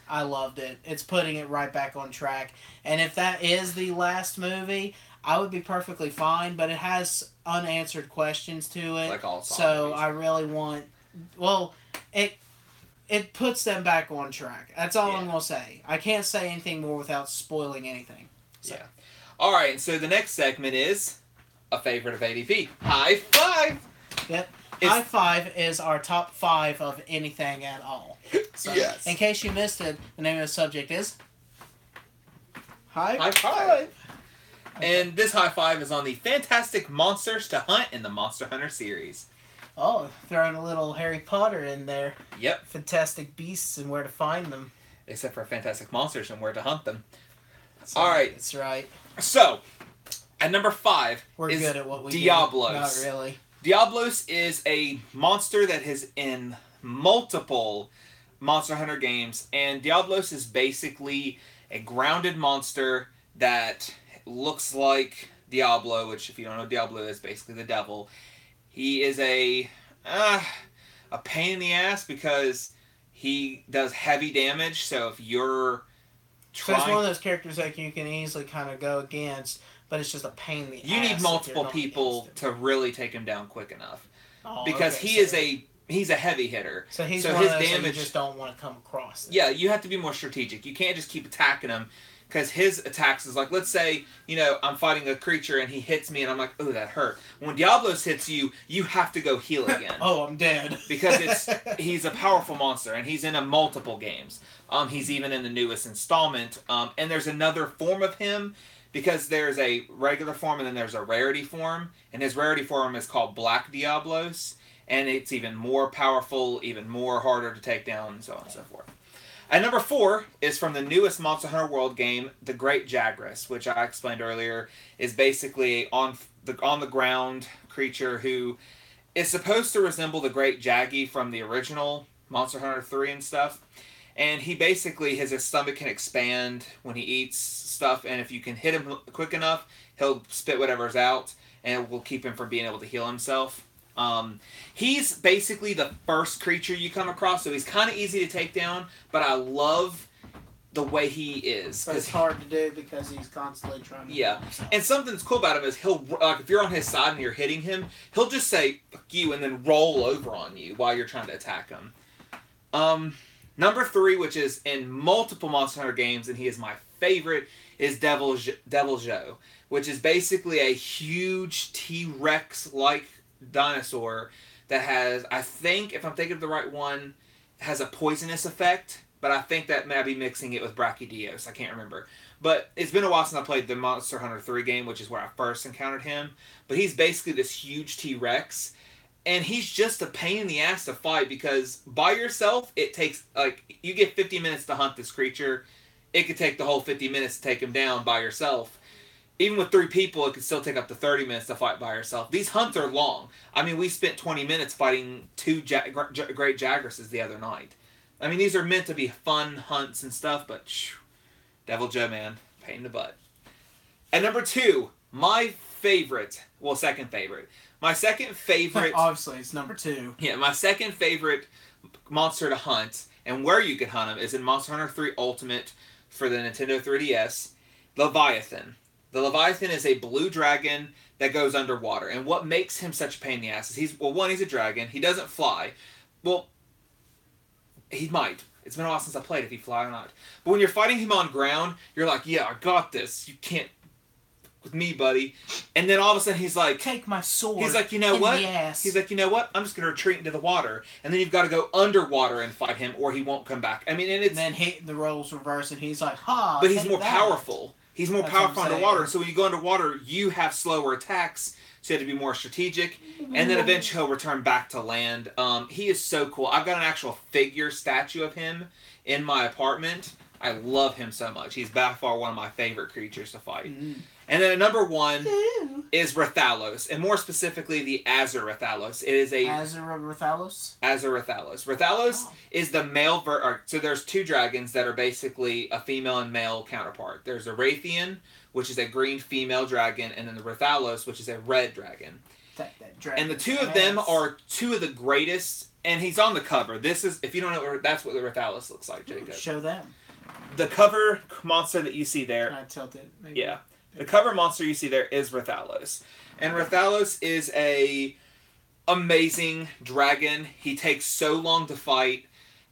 A: I loved it. It's putting it right back on track. And if that is the last movie, I would be perfectly fine, but it has unanswered questions to it.
B: Like all Saw
A: So
B: movies.
A: I really want... Well, it puts them back on track. That's all I'm going to say. I can't say anything more without spoiling anything. So.
B: Yeah. Alright, so the next segment is... a favorite of ADP. High five!
A: Yep. High five is our top 5 of anything at all. So,
B: yes.
A: In case you missed it, the name of the subject is
B: High five. Okay. And this high five is on the fantastic monsters to hunt in the Monster Hunter series.
A: Oh, throwing a little Harry Potter in there.
B: Yep.
A: Fantastic beasts and where to find them.
B: Except for fantastic monsters and where to hunt them. Alright.
A: That's right.
B: So, at number 5
A: We're
B: is
A: good at what we
B: Diablos.
A: do. Not really.
B: Diablos is a monster that is in multiple Monster Hunter games, and Diablos is basically a grounded monster that looks like Diablo, which if you don't know Diablo is basically the devil. He is a pain in the ass because he does heavy damage, so if you're trying...
A: So it's one of those characters that you can easily kind of go against, but it's just a pain in the ass.
B: You need multiple people to really take him down quick enough.
A: Oh,
B: because
A: okay,
B: he's a heavy hitter.
A: So he's
B: so
A: one
B: his
A: of those
B: damage,
A: that you just don't want to come across.
B: Yeah, you have to be more strategic. You can't just keep attacking him because his attacks is like, let's say, I'm fighting a creature and he hits me and I'm like, oh, that hurt. When Diablos hits you, you have to go heal again.
A: Oh, I'm dead.
B: Because he's a powerful monster and he's in multiple games. He's even in the newest installment. And there's another form of him because there's a regular form and then there's a rarity form. And his rarity form is called Black Diablos. And it's even more powerful, even more harder to take down, and so on and so forth. And number 4 is from the newest Monster Hunter World game, the Great Jagras, which I explained earlier, is basically on the ground creature who is supposed to resemble the Great Jaggy from the original Monster Hunter 3 and stuff. And he basically, his stomach can expand when he eats stuff, and if you can hit him quick enough, he'll spit whatever's out, and it will keep him from being able to heal himself. He's basically the first creature you come across, so he's kind of easy to take down, but I love the way he is.
A: But it's hard to do because he's constantly trying to
B: Yeah, and something that's cool about him is he'll, like, if you're on his side and you're hitting him, he'll just say, fuck you, and then roll over on you while you're trying to attack him. Number 3, which is in multiple Monster Hunter games, and he is my favorite, is Devil Joe, which is basically a huge T-Rex-like dinosaur that has, I think, if I'm thinking of the right one, has a poisonous effect, but I think that may be mixing it with Brachydios. I can't remember. But it's been a while since I played the Monster Hunter 3 game, which is where I first encountered him. But he's basically this huge T-Rex, and he's just a pain in the ass to fight because by yourself, it takes, like, you get 50 minutes to hunt this creature. It could take the whole 50 minutes to take him down by yourself. Even with 3 people, it could still take up to 30 minutes to fight by yourself. These hunts are long. I mean, we spent 20 minutes fighting 2 great Jagresses the other night. I mean, these are meant to be fun hunts and stuff, but Devil Joe, man, pain in the butt. At number 2, my favorite, well, second favorite. My second favorite...
A: Obviously, it's number 2.
B: Yeah, my second favorite monster to hunt, and where you can hunt him, is in Monster Hunter 3 Ultimate for the Nintendo 3DS, Leviathan. The Leviathan is a blue dragon that goes underwater, and what makes him such a pain in the ass is he's a dragon. He doesn't fly. Well, he might. It's been a while since I played if he fly or not. But when you're fighting him on ground, you're like, yeah, I got this. You can't with me, buddy. And then all of a sudden he's like,
A: take my sword.
B: He's like, you know what? He's like, you know what? I'm just going to retreat into the water. And then you've got to go underwater and fight him or he won't come back. I mean, and it's...
A: And then the roles reverse and he's like, ha,
B: but he's more powerful. He's more powerful
A: what I'm
B: underwater. So when you go underwater, you have slower attacks. So you have to be more strategic. And then eventually he'll return back to land. He is so cool. I've got an actual figure statue of him in my apartment. I love him so much. He's by far one of my favorite creatures to fight. Mm. And then number 1 is Rathalos, and more specifically the Azur Rathalos. It is a
A: Azur Rathalos.
B: Azur Rathalos. Rathalos is the male. So there's 2 dragons that are basically a female and male counterpart. There's a Raytheon, which is a green female dragon, and then the Rathalos, which is a red dragon. And the 2 of them are 2 of the greatest. And he's on the cover. This is, if you don't know, that's what the Rathalos looks like, Jacob.
A: Show them.
B: The cover monster that you see there.
A: Can I tilt it? Maybe?
B: Yeah. The cover monster you see there is Rathalos. And Rathalos is a amazing dragon. He takes so long to fight,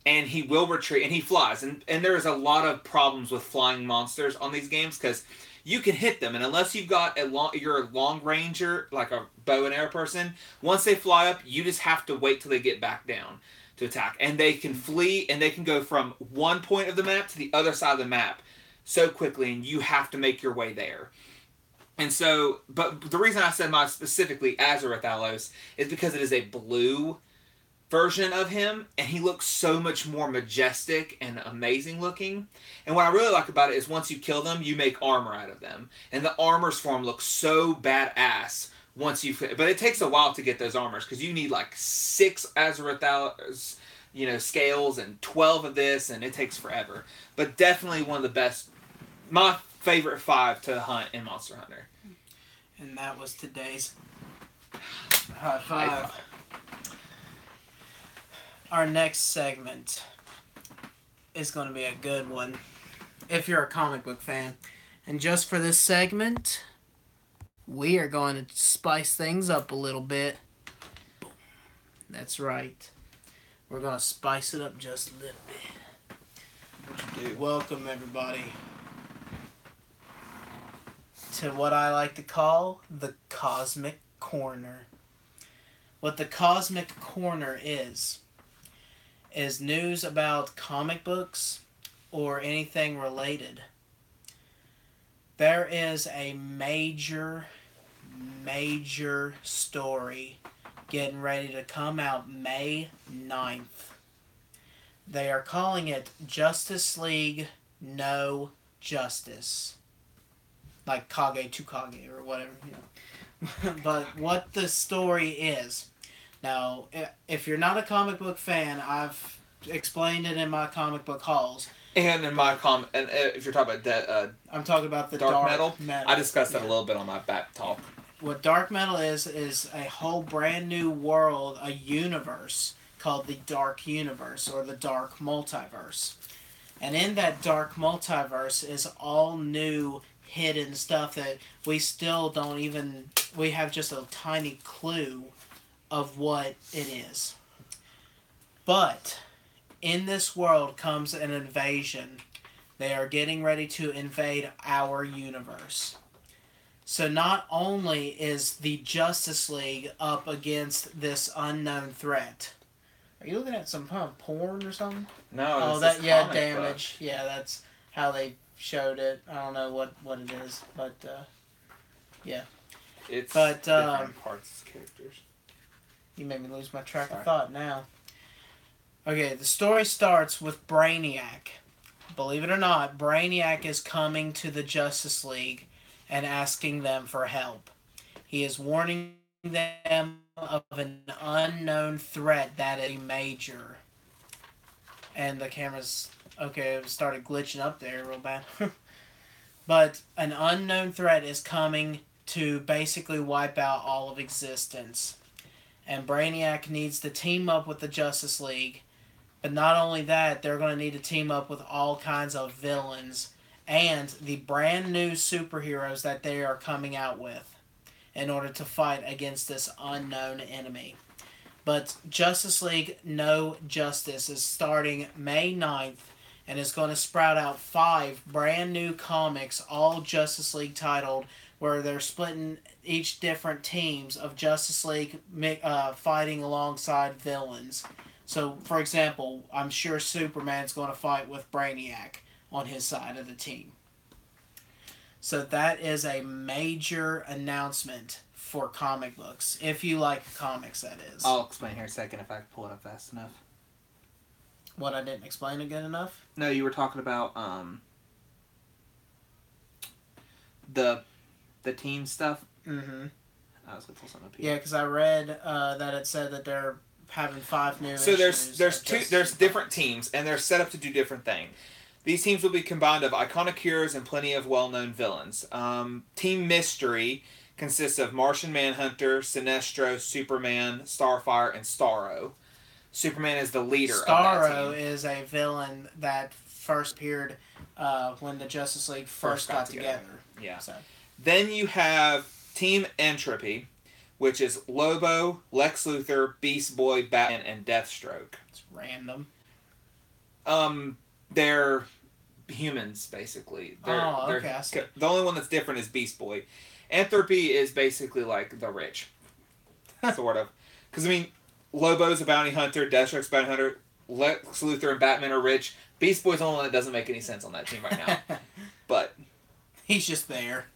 B: and he will retreat, and he flies. And there's a lot of problems with flying monsters on these games, because you can hit them, and unless you've got you're a long ranger, like a bow and arrow person, once they fly up, you just have to wait till they get back down to attack. And they can flee, and they can go from one point of the map to the other side of the map so quickly, and you have to make your way there. And so, but the reason I said my specifically Azur Rathalos is because it is a blue version of him, and he looks so much more majestic and amazing looking. And what I really like about it is once you kill them, you make armor out of them. And the armors for them look so badass once you... But it takes a while to get those armors, because you need like 6 Azur Rathalos, scales, and 12 of this, and it takes forever. But definitely one of the best... My favorite 5 to hunt in Monster Hunter.
A: And that was today's High Five. Our next segment is going to be a good one if you're a comic book fan. And just for this segment, we are going to spice things up a little bit. That's right. We're going to spice it up just a little bit. Welcome, everybody, to what I like to call the Cosmic Corner. What the Cosmic Corner is news about comic books or anything related. There is a major story getting ready to come out May 9th. They are calling it Justice League No Justice. Like Kage to Kage or whatever, But what the story is... Now, if you're not a comic book fan, I've explained it in my comic book hauls.
B: And in my and if you're talking about
A: I'm talking about the
B: dark metal,
A: metal.
B: I discussed that a little bit on my back talk.
A: What dark metal is a whole brand new world, a universe called the Dark Universe or the Dark Multiverse. And in that Dark Multiverse is all new hidden stuff that we still don't even, we have just a tiny clue of what it is. But in this world comes an invasion. They are getting ready to invade our universe. So not only is the Justice League up against this unknown threat. Are you looking at some kind of porn or something?
B: No,
A: oh,
B: that
A: Damage. Book. Yeah, that's how they showed it. I don't know what it is, but yeah.
B: It's different parts of characters.
A: You made me lose my track of thought now. Okay, the story starts with Brainiac. Believe it or not, Brainiac is coming to the Justice League and asking them for help. He is warning them of an unknown threat that is major. And the camera's... Okay, it started glitching up there real bad. But an unknown threat is coming to basically wipe out all of existence. And Brainiac needs to team up with the Justice League. But not only that, they're going to need to team up with all kinds of villains and the brand new superheroes that they are coming out with in order to fight against this unknown enemy. But Justice League No Justice is starting May 9th and is going to sprout out 5 brand new comics, all Justice League titled, where they're splitting each different teams of Justice League fighting alongside villains. So, for example, I'm sure Superman's going to fight with Brainiac on his side of the team. So that is a major announcement for comic books. If you like comics, that is.
C: I'll explain here in a second if I can pull it up fast enough.
A: What, I didn't explain it good enough?
C: No, you were talking about the team stuff.
A: Mm-hmm.
C: I was going to pull something up here.
A: Yeah, because I read that it said that they're having 5 new
B: So
A: issues.
B: there's different teams, and they're set up to do different things. These teams will be combined of iconic heroes and plenty of well-known villains. Team Mystery consists of Martian Manhunter, Sinestro, Superman, Starfire, and Starro. Superman is the leader of that team.
A: Starro is a villain that first appeared when the Justice League first got together.
B: Yeah.
A: So.
B: Then you have Team Entropy, which is Lobo, Lex Luthor, Beast Boy, Batman, and Deathstroke.
A: It's random.
B: They're humans, basically.
A: Okay, I see.
B: The only one that's different is Beast Boy. Entropy is basically like the rich. Sort of. Because, I mean, Lobo's a bounty hunter, Deathstroke's a bounty hunter, Lex Luthor and Batman are rich. Beast Boy's the only one that doesn't make any sense on that team right now. But
A: he's just there.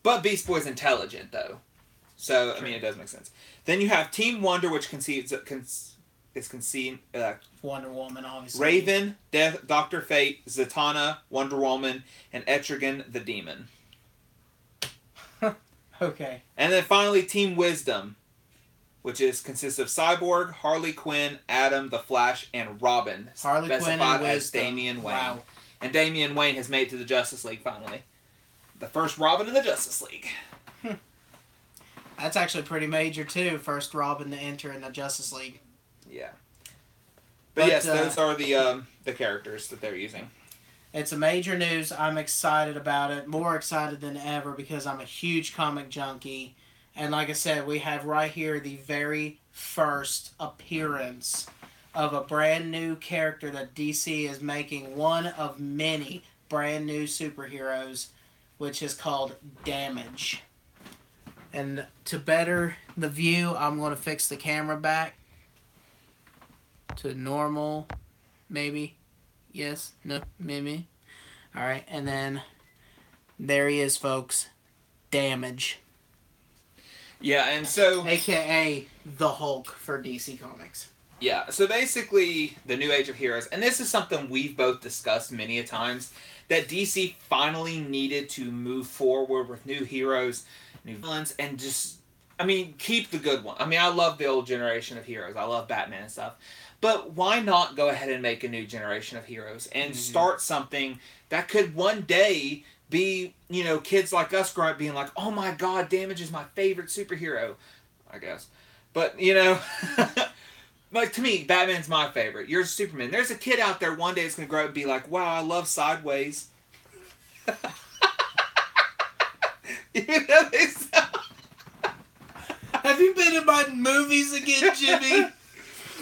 B: But Beast Boy's intelligent, though. So, I mean, it does make sense. Then you have Team Wonder, which
A: Wonder Woman, obviously.
B: Raven, Dr. Fate, Zatanna, Wonder Woman, and Etrigan the Demon.
A: Okay.
B: And then finally, Team Wisdom, which consists of Cyborg, Harley Quinn, Adam, the Flash, and Robin.
A: Harley Quinn and Wisdom.
B: As Damian Wayne.
A: Wow.
B: And Damian Wayne has made it to the Justice League finally. The first Robin in the Justice League.
A: That's actually pretty major, too. First Robin to enter in the Justice League.
B: Yeah. But yes, those are the characters that they're using.
A: It's a major news. I'm excited about it. More excited than ever because I'm a huge comic junkie. And like I said, we have right here the very first appearance of a brand new character that DC is making, one of many brand new superheroes, which is called Damage. And to better the view, I'm going to fix the camera back to normal, maybe. Yes, no, maybe. Alright, and then there he is, folks. Damage.
B: Yeah, and so...
A: AKA the Hulk for DC Comics.
B: Yeah, so basically, the New Age of Heroes, and this is something we've both discussed many a times, that DC finally needed to move forward with new heroes, new villains, and just I mean, keep the good one. I mean, I love the old generation of heroes. I love Batman and stuff. But why not go ahead and make a new generation of heroes and start something that could one day be, kids like us growing up being like, oh my god, Damage is my favorite superhero, I guess. But, like to me, Batman's my favorite. Yours is Superman. There's a kid out there one day that's going to grow up and be like, wow, I love Sideways. They sound...
A: Have you been in my movies again, Jimmy?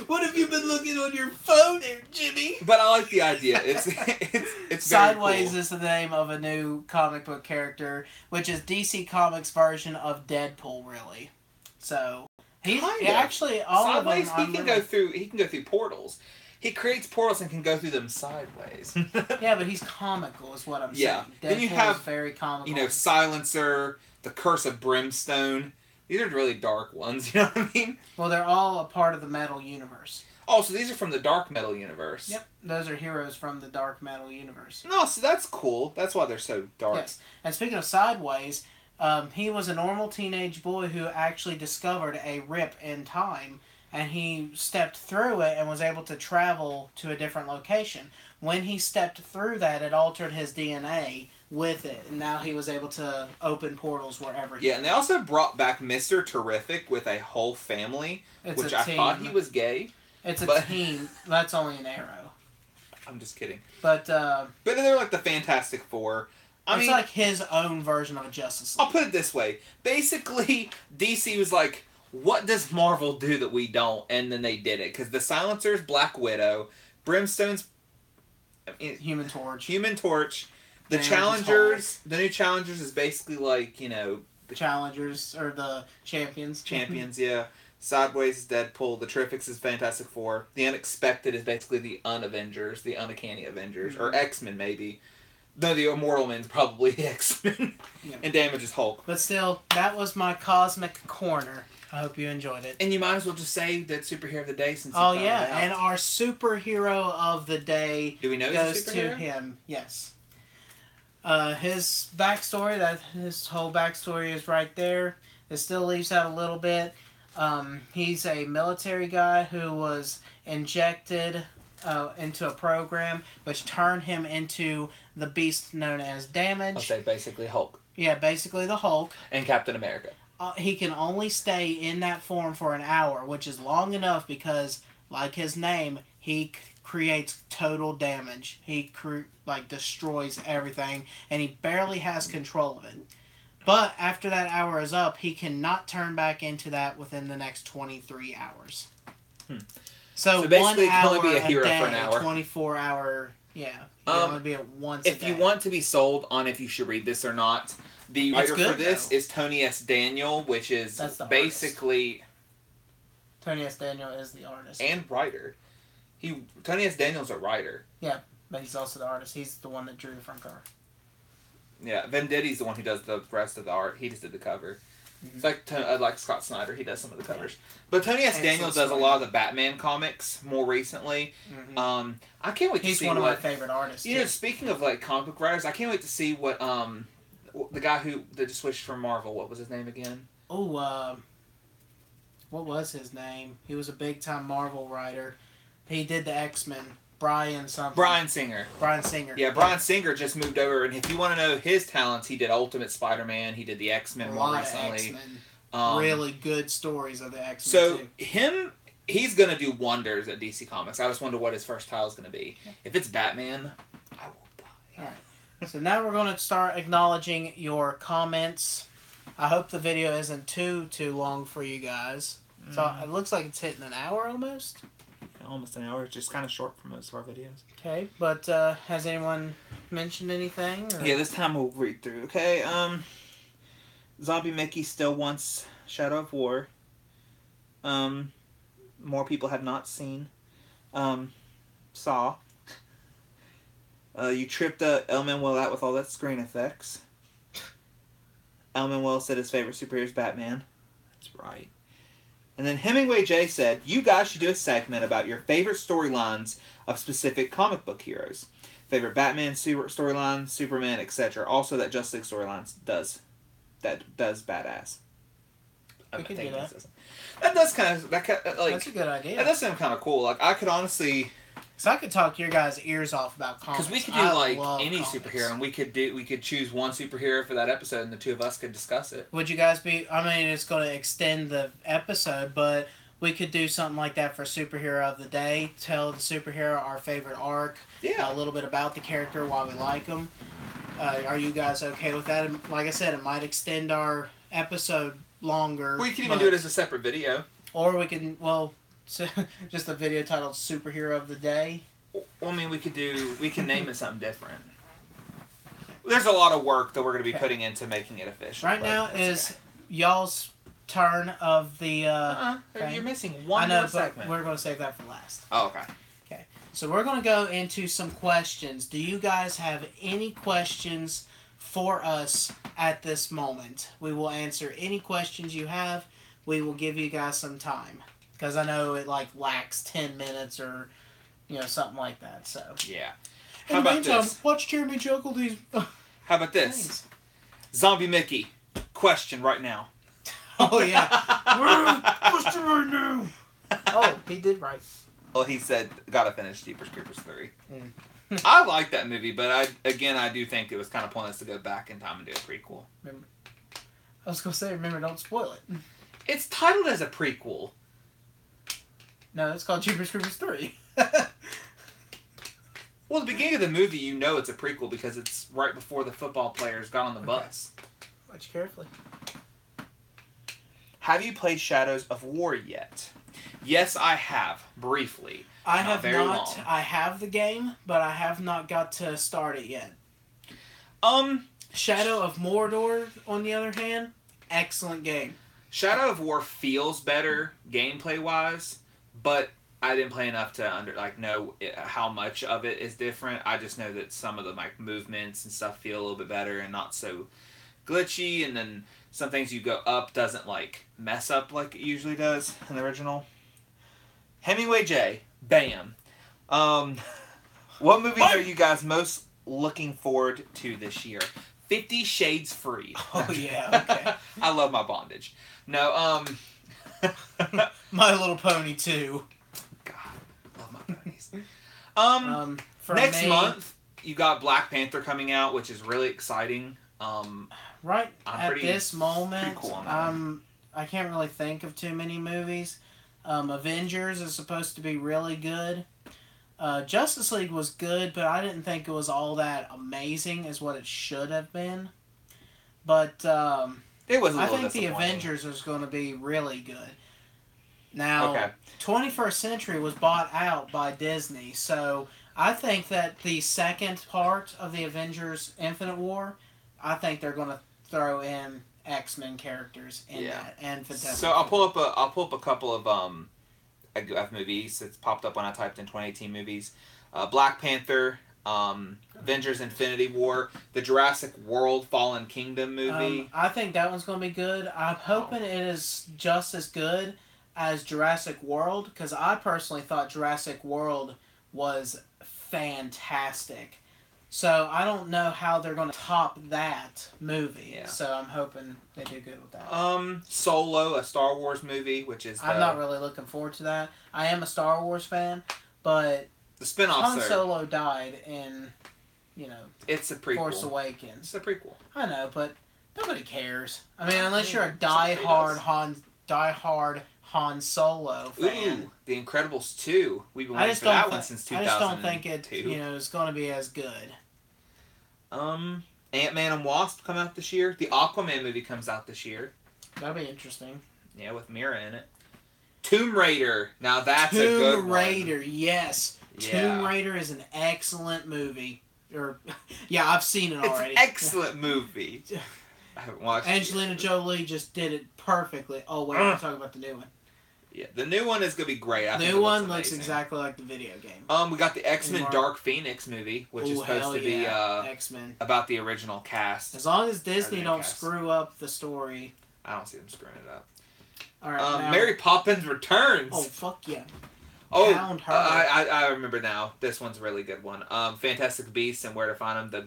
A: What have you been looking on your phone there, Jimmy?
B: But I like the idea. It's
A: Sideways
B: very cool.
A: is the name of a new comic book character, which is DC Comics' version of Deadpool, really. So actually all
B: Sideways,
A: of them.
B: He can go through portals. He creates portals and can go through them sideways.
A: Yeah, but he's comical, is what I'm saying.
B: Yeah.
A: Deadpool
B: Then you have
A: is very comical.
B: Silencer, the Curse of Brimstone. These are really dark ones, you know what I mean?
A: Well, they're all a part of the Metal Universe.
B: Oh, so these are from the Dark Metal universe.
A: Yep, those are heroes from the Dark Metal Universe.
B: No, so that's cool. That's why they're so dark.
A: Yes, and speaking of Sideways, he was a normal teenage boy who actually discovered a rip in time, and he stepped through it and was able to travel to a different location. When he stepped through that, it altered his DNA with it, and now he was able to open portals wherever he
B: Yeah, and they also brought back Mr. Terrific with a whole family, which I thought he was gay.
A: It's a team. That's only an arrow.
B: I'm just kidding.
A: But
B: they're like the Fantastic Four. I mean,
A: like his own version of a Justice League.
B: I'll put it this way. Basically, DC was like, what does Marvel do that we don't? And then they did it. Because the Silencer's Black Widow, Brimstone's
A: Human Torch.
B: The Challengers, the new Challengers is basically like, the
A: Challengers, or the Champions.
B: Champions, yeah. Sideways is Deadpool. The Terrifics is Fantastic Four. The Unexpected is basically the Un-Avengers, the Uncanny Avengers, or X-Men maybe. No, the Immortal Men's probably X-Men. Yeah. And Damage is Hulk.
A: But still, that was my Cosmic Corner. I hope you enjoyed it.
B: And you might as well just say that superhero of the day since
A: and our superhero of the day
B: Do we know
A: goes to him. Yes. His backstory, his whole backstory is right there. It still leaves out a little bit. He's a military guy who was injected into a program which turned him into the beast known as Damage.
B: I'll say basically Hulk.
A: Yeah, basically the Hulk.
B: And Captain America.
A: He can only stay in that form for an hour, which is long enough because, like his name, he creates total damage. He destroys everything, and he barely has control of it. But after that hour is up, he cannot turn back into that within the next 23 hours. So
B: basically,
A: 1 hour
B: only be a hero
A: day,
B: for an hour.
A: 24-hour, yeah. He can only be it once a day.
B: If you want to be sold on if you should read this or not, the writer for this is Tony S. Daniel, which is basically...
A: Tony S. Daniel is the artist.
B: And writer. Tony S. Daniel's a writer.
A: Yeah, but he's also the artist. He's the one that drew the front cover.
B: Yeah, Venditti's the one who does the rest of the art. He just did the cover. Mm-hmm. It's like Scott Snyder. He does some of the covers. But Tony S. Daniel does a lot of the Batman comics more recently. Mm-hmm. I can't wait to see
A: He's one of my favorite artists.
B: Speaking of comic book writers, I can't wait to see what the guy that just switched from Marvel. What was his name again?
A: Oh, what was his name? He was a big time Marvel writer. He did the X-Men. Brian Singer.
B: Yeah, Brian Singer just moved over, and if you want to know his talents, he did Ultimate Spider-Man, he did the X-Men more recently.
A: Really good stories of the X-Men,
B: so
A: too.
B: He's going to do wonders at DC Comics. I just wonder what his first title is going to be. If it's Batman, I will buy.
A: Alright, so now we're going to start acknowledging your comments. I hope the video isn't too long for you guys. So it looks like it's hitting an hour almost.
C: Almost an hour. It's just kind of short for most of our videos.
A: Okay, but has anyone mentioned anything? Or?
C: Yeah, this time we'll read through. Okay, Zombie Mickey still wants Shadow of War. More people have not seen Saw. You tripped El Manuel out with all that screen effects. El Manuel said his favorite superhero is Batman. That's right. And then Hemingway J said, you guys should do a segment about your favorite storylines of specific comic book heroes. Favorite Batman storyline, Superman, etc. Also that Justice League storylines does badass.
A: We could do that.
B: That does kind of like
A: That's a good
B: that
A: idea.
B: does sound kind of cool. Like I could honestly,
A: So I could talk your guys' ears off about comics.
B: because we could do any superhero, and we could choose one superhero for that episode, and the two of us could discuss it.
A: Would you guys be? I mean, it's going to extend the episode, but we could do something like that for superhero of the day. Tell the superhero our favorite arc.
B: Yeah.
A: A little bit about the character, why we like them. Are you guys okay with that? And like I said, it might extend our episode longer.
B: We can even do it as a separate video.
A: Or we can, just a video titled Superhero of the Day.
B: Well, I mean, we can name it something different. There's a lot of work that we're going to be putting into making it official.
A: Right now is y'all's turn of the...
B: You're missing one more segment.
A: We're going to save that for last.
B: Oh, okay.
A: Okay. So we're going to go into some questions. Do you guys have any questions for us at this moment? We will answer any questions you have. We will give you guys some time. Because I know it lacks 10 minutes or, something like that. So
B: yeah.
A: How about this? Watch Jeremy juggle these...
B: How about this?
A: Things.
B: Zombie Mickey. Question right now.
A: Oh, yeah. Question right now. Oh, he did right.
B: Well, he said, gotta finish Jeepers Creepers 3. I like that movie, but I do think it was kind of pointless to go back in time and do a prequel.
A: Remember, I was going to say, remember, don't spoil it.
B: It's titled as a prequel.
A: No, it's called Jeepers Creepers 3.
B: Well, the beginning of the movie, it's a prequel because it's right before the football players got on the bus.
A: Watch carefully.
B: Have you played Shadows of War yet? Yes, I have. Briefly.
A: I have not.
B: Long.
A: I have the game, but I have not got to start it yet. Shadow of Mordor, on the other hand, excellent game.
B: Shadow of War feels better gameplay-wise, but I didn't play enough to know how much of it is different. I just know that some of the movements and stuff feel a little bit better and not so glitchy, and then some things you go up doesn't mess up like it usually does in the original. Hemingway J. Bam. What movies are you guys most looking forward to this year? 50 Shades Free.
A: Oh yeah, okay.
B: I love my bondage. No,
A: My Little Pony 2.
B: God, love my ponies. Next month you got Black Panther coming out, which is really exciting.
A: Right at this moment,
B: cool
A: I can't really think of too many movies. Avengers is supposed to be really good. Justice League was good, but I didn't think it was all that amazing as what it should have been. But
B: it was.
A: I think the Avengers is going to be really good. Now, 21st Century was bought out by Disney, so I think that the second part of the Avengers Infinite War, I think they're going to throw in X-Men characters in that and Fantastic.
B: So I'll pull up a couple of movies that's popped up when I typed in 2018 movies. Black Panther, Avengers Infinity War, the Jurassic World Fallen Kingdom movie.
A: I think that one's going to be good. I'm hoping it is just as good as Jurassic World, because I personally thought Jurassic World was fantastic. So I don't know how they're going to top that movie. Yeah. So I'm hoping they do good with that.
B: Solo, a Star Wars movie, which is...
A: I'm not really looking forward to that. I am a Star Wars fan, but...
B: The spin-offs
A: Han Solo died in,
B: It's a prequel.
A: Force Awakens.
B: It's a prequel.
A: I know, but nobody cares. I mean, unless you're a die-hard Han Solo fan.
B: Ooh, The Incredibles 2. We've been waiting for that one since 2002.
A: I just don't think it's going to be as good.
B: Ant-Man and Wasp come out this year. The Aquaman movie comes out this year.
A: That'll be interesting.
B: Yeah, with Mira in it. Tomb Raider. Now that's a good one.
A: Tomb Raider, yes.
B: Yeah.
A: Tomb Raider is an excellent movie. I've seen it already.
B: It's an excellent movie. I haven't watched
A: Angelina Jolie just did it perfectly. Oh, wait, we're talking about the new one.
B: Yeah, the new one is going to be great.
A: The new one looks exactly like the video game.
B: We got the X-Men Dark Phoenix movie, which is supposed to be
A: X-Men.
B: about the original cast.
A: As long as Disney don't screw up the story.
B: I don't see them screwing it up.
A: All right,
B: Mary Poppins Returns.
A: Oh, fuck yeah.
B: Oh, I remember now. This one's a really good one. Fantastic Beasts and Where to Find Them.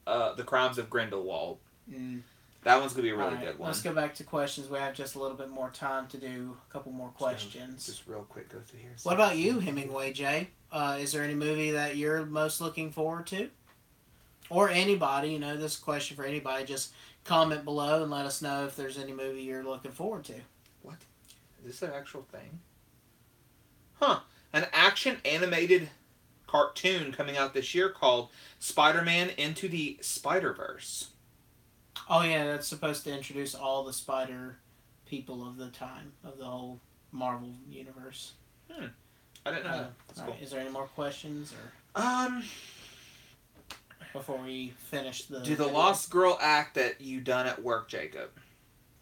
B: The Crimes of Grindelwald. That one's going to be a really
A: Alright,
B: good one.
A: let's go back to questions. We have just a little bit more time to do a couple more questions.
B: Just real quick, go through here.
A: What about you, Hemingway J? Is there any movie that you're most looking forward to? Or anybody, this is a question for anybody. Just comment below and let us know if there's any movie you're looking forward to.
B: What? Is this an actual thing? Huh. An action animated cartoon coming out this year called Spider-Man Into the Spider-Verse.
A: Oh yeah, that's supposed to introduce all the spider people of the time, of the whole Marvel universe.
B: I didn't know that. That's cool.
A: Right. Is there any more questions or before we finish the
B: Do the
A: video?
B: Lost Girl act that you done at work, Jacob?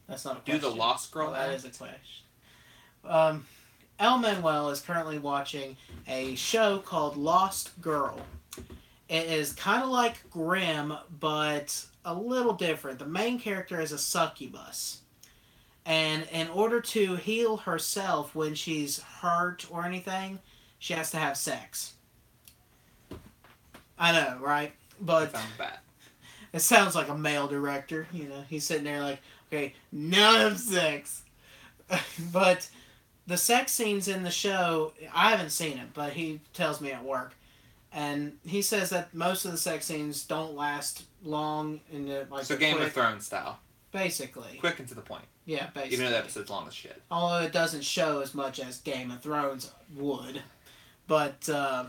A: That's not a question.
B: Do the Lost Girl
A: that
B: act?
A: is a question. El Manuel is currently watching a show called Lost Girl. It is kind of like Grimm, but a little different. The main character is a succubus. And in order to heal herself when she's hurt or anything, she has to have sex. I know, right? But
B: That sounds bad.
A: it sounds like a male director. He's sitting there like, okay, none of sex. But the sex scenes in the show, I haven't seen it, but he tells me at work. And he says that most of the sex scenes don't last long.
B: So Game of Thrones style.
A: Basically.
B: Quick and to the point.
A: Yeah, basically.
B: Even though the episode's long as shit.
A: Although it doesn't show as much as Game of Thrones would. But,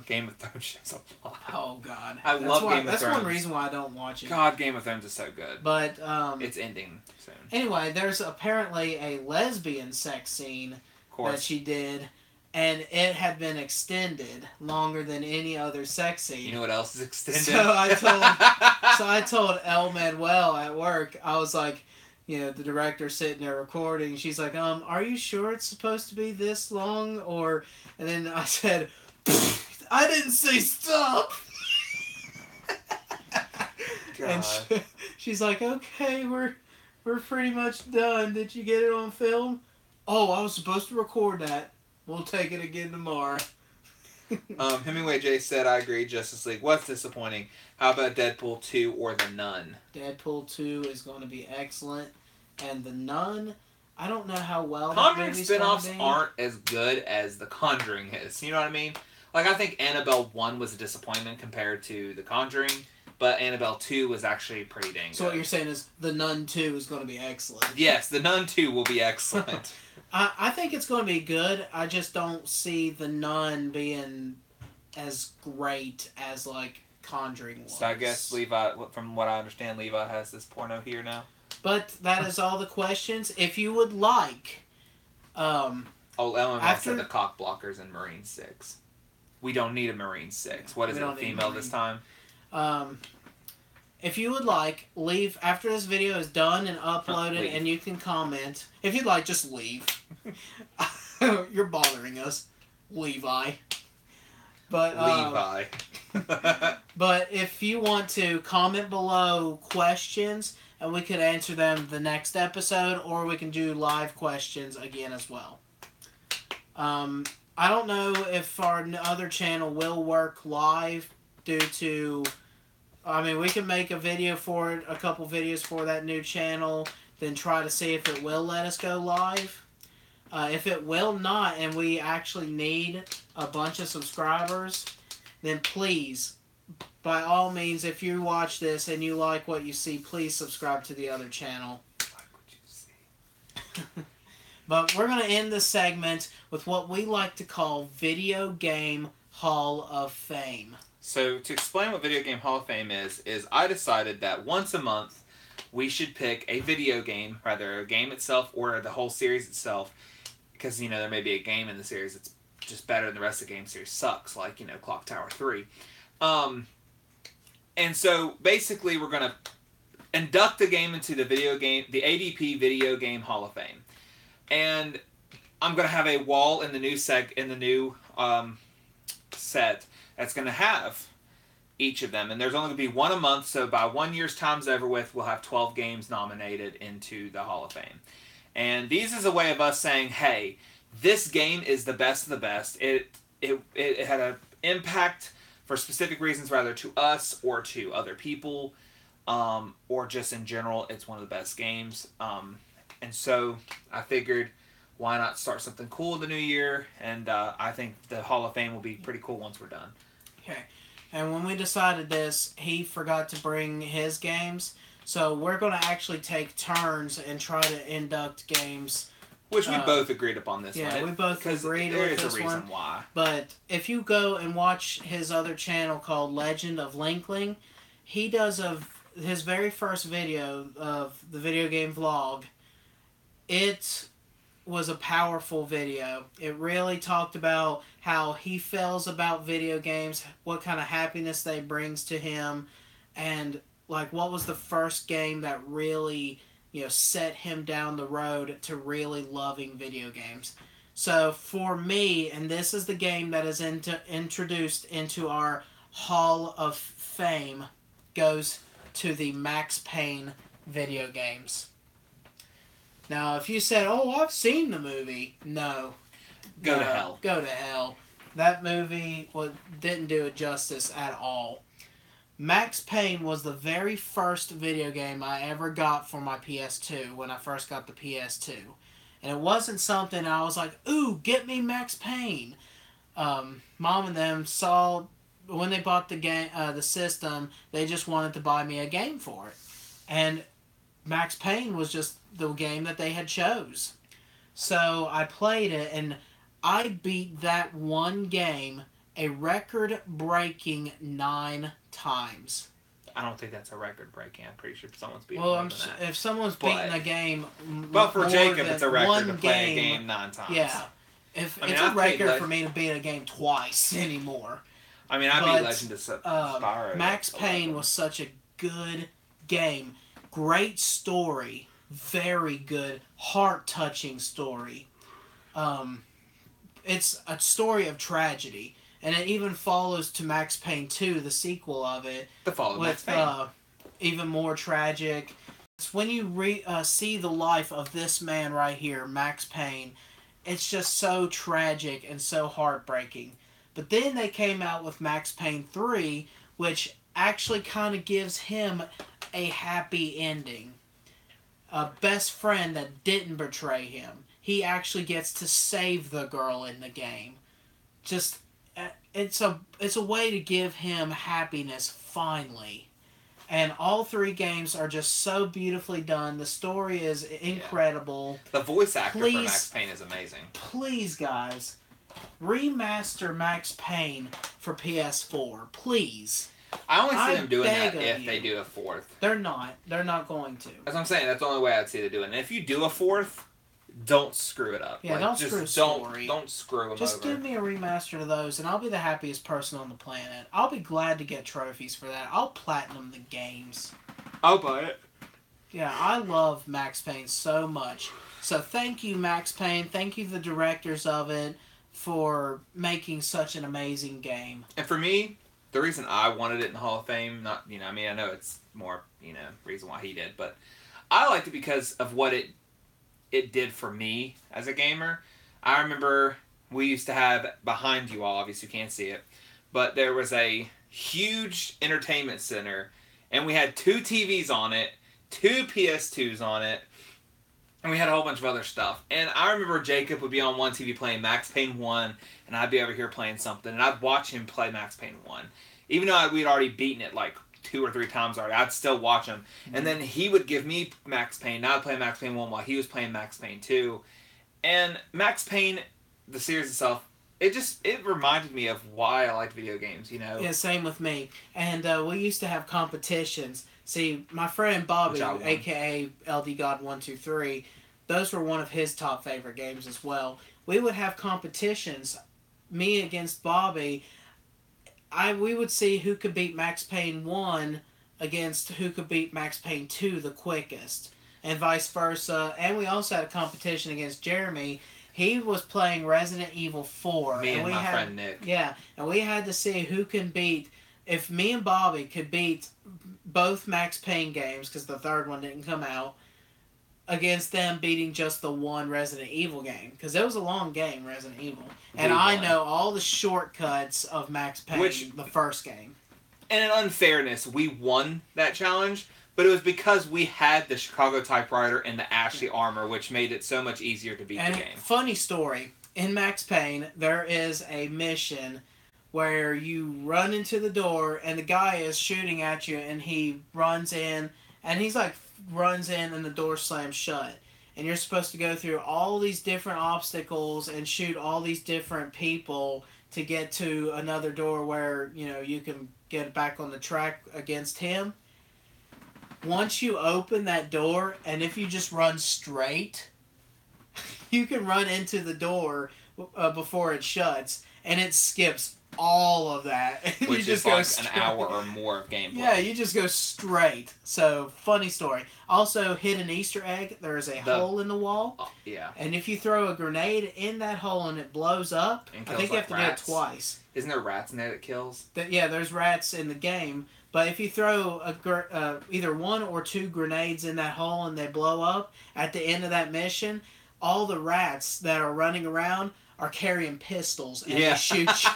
B: Game of Thrones shows a lot.
A: oh, God.
B: I love Game of
A: That's
B: Thrones.
A: one reason why I don't watch it.
B: God, Game of Thrones is so good.
A: But,
B: it's ending soon.
A: Anyway, there's apparently a lesbian sex scene that she did, and it had been extended longer than any other sex scene.
B: You know what else is extended?
A: So I told El Manuel at work, I was like, the director sitting there recording, she's like, are you sure it's supposed to be this long? And then I said, I didn't say stop. And she's like, okay, we're pretty much done. Did you get it on film? Oh, I was supposed to record that. We'll take it again tomorrow.
B: Hemingway J said, I agree, Justice League. What's disappointing? How about Deadpool 2 or The Nun?
A: Deadpool 2 is going to be excellent. And The Nun, I don't know how well
B: Conjuring
A: that movie's
B: spin-offs
A: going to be.
B: aren't as good as The Conjuring is. You know what I mean? Like, I think Annabelle 1 was a disappointment compared to The Conjuring, but Annabelle 2 was actually pretty dang good.
A: So what you're saying is The Nun 2 is going to be excellent.
B: Yes, The Nun 2 will be excellent.
A: I think it's going to be good. I just don't see The Nun being as great as, like, Conjuring was.
B: So I guess Levi, from what I understand, Levi has this porno here now.
A: But that is all the questions. If you would like...
B: Ellen said the cock blockers in Marine 6. We don't need a Marine 6. What is it, female this time?
A: If you would like, leave after this video is done and uploaded, and you can comment. If you'd like, just leave. You're bothering us, Levi. But
B: Levi.
A: but if you want to comment below questions, and we could answer them the next episode, or we can do live questions again as well. I don't know if our other channel will work live due to... I mean, we can make a video for it, a couple videos for that new channel, then try to see if it will let us go live. If it will not, and we actually need a bunch of subscribers, then please, by all means, if you watch this and you like what you see, please subscribe to the other channel.
B: Like what you see.
A: But we're going to end this segment with what we like to call Video Game Hall of Fame.
B: So to explain what Video Game Hall of Fame is I decided that once a month we should pick a video game, rather a game itself or the whole series itself, because, there may be a game in the series that's just better than the rest of the game series sucks, like, Clock Tower 3. And so basically we're going to induct the game into the ADP Video Game Hall of Fame. And I'm going to have a wall in the new set that's going to have each of them. And there's only going to be one a month, so by 1 year's time's over with, we'll have 12 games nominated into the Hall of Fame. And these is a way of us saying, hey, this game is the best of the best. It had an impact for specific reasons, rather to us or to other people. or just in general, it's one of the best games. And so I figured, why not start something cool in the new year? And I think the Hall of Fame will be pretty cool once we're done.
A: Okay. And when we decided this, he forgot to bring his games. So we're going to actually take turns and try to induct games.
B: Which we both agreed upon this one.
A: Yeah, we both agreed
B: there
A: with
B: is
A: this
B: a reason
A: one.
B: why.
A: But if you go and watch his other channel called Legend of Linkling, he does his very first video of the video game vlog. It was a powerful video. It really talked about how he feels about video games, what kind of happiness they brings to him, and like what was the first game that really, set him down the road to really loving video games. So for me, and this is the game that is introduced into our Hall of Fame, goes to the Max Payne video games. Now, if you said, "Oh, I've seen the movie," no.
B: Go to hell.
A: Go to hell. That movie didn't do it justice at all. Max Payne was the very first video game I ever got for my PS2 when I first got the PS2. And it wasn't something I was like, "Ooh, get me Max Payne." Mom and them saw, when they bought the game, the system, they just wanted to buy me a game for it. And Max Payne was just the game that they had chose. So I played it, and I beat that one game a record-breaking 9 times.
B: I don't think that's a record breaking. I'm pretty sure someone's beating
A: Well,
B: more than that.
A: if someone's beating a game,
B: but for Jacob, it's a record to play
A: game,
B: a game 9 times.
A: Yeah, it's
B: I've
A: a record for me to beat a game twice anymore.
B: I mean, I beat Legend of Spyro.
A: Max Payne was such a good game. Great story. Very good, heart-touching story. It's a story of tragedy. And it even follows to Max Payne 2, the sequel of it.
B: The follow
A: with
B: Max Payne.
A: Even more tragic. It's when you see the life of this man right here, Max Payne, it's just so tragic and so heartbreaking. But then they came out with Max Payne 3, which actually kind of gives him a happy ending. A best friend that didn't betray him. He actually gets to save the girl in the game. Just, it's a way to give him happiness finally. And all 3 games are just so beautifully done. The story is incredible.
B: Yeah. The voice actor for Max Payne is amazing.
A: Please, guys, remaster Max Payne for PS4. Please.
B: I only see them doing that if they do a 4th.
A: They're not. They're not going to.
B: That's what I'm saying. That's the only way I'd see them doing it. And if you do a 4th, don't screw it up.
A: Yeah, don't screw story.
B: Don't screw them
A: Just
B: over.
A: give me a remaster to those, and I'll be the happiest person on the planet. I'll be glad to get trophies for that. I'll platinum the games.
B: I'll buy it.
A: Yeah, I love Max Payne so much. So thank you, Max Payne. Thank you, the directors of it, for making such an amazing game.
B: And for me, the reason I wanted it in the Hall of Fame, I know it's more, reason why he did, but I liked it because of what it did for me as a gamer. I remember we used to have, behind you all, obviously you can't see it, but there was a huge entertainment center, and we had 2 TVs on it, 2 PS2s on it, and we had a whole bunch of other stuff. And I remember Jacob would be on one TV playing Max Payne 1, and I'd be over here playing something, and I'd watch him play Max Payne 1. Even though we'd already beaten it like 2 or 3 times already, I'd still watch him. Mm-hmm. And then he would give me Max Payne, and I'd play Max Payne 1 while he was playing Max Payne 2. And Max Payne, the series itself, it reminded me of why I liked video games,
A: Yeah, same with me. And we used to have competitions. See, my friend Bobby, a.k.a. LD God 123, those were one of his top favorite games as well. We would have competitions, me against Bobby. We would see who could beat Max Payne 1 against who could beat Max Payne 2 the quickest, and vice versa. And we also had a competition against Jeremy. He was playing Resident Evil 4.
B: Me and my friend Nick.
A: Yeah, and we had to see who can beat. If me and Bobby could beat both Max Payne games, because the third one didn't come out, against them beating just the one Resident Evil game. Because it was a long game, Resident Evil. And I know all the shortcuts of Max Payne, the first game.
B: And in unfairness, we won that challenge, but it was because we had the Chicago typewriter and the Ashley armor, which made it so much easier to beat
A: And
B: the game.
A: funny story, in Max Payne, there is a mission where you run into the door and the guy is shooting at you and he runs in and he's like runs in and the door slams shut. And you're supposed to go through all these different obstacles and shoot all these different people to get to another door where, you know, you can get back on the track against him. Once you open that door, and if you just run straight, you can run into the door before it shuts, and it skips all of that. And
B: Which
A: you just
B: is
A: go
B: like
A: straight.
B: an hour or more of gameplay.
A: Yeah, you just go straight. So, funny story. Also, hidden Easter egg, there is a hole in the wall.
B: Oh, yeah.
A: And if you throw a grenade in that hole and it blows up,
B: And
A: I
B: kills,
A: think you
B: like,
A: have to
B: rats.
A: do it twice.
B: Isn't there rats in there that kills?
A: Yeah, there's rats in the game. But if you throw either one or two grenades in that hole and they blow up, at the end of that mission, all the rats that are running around are carrying pistols and they shoot you.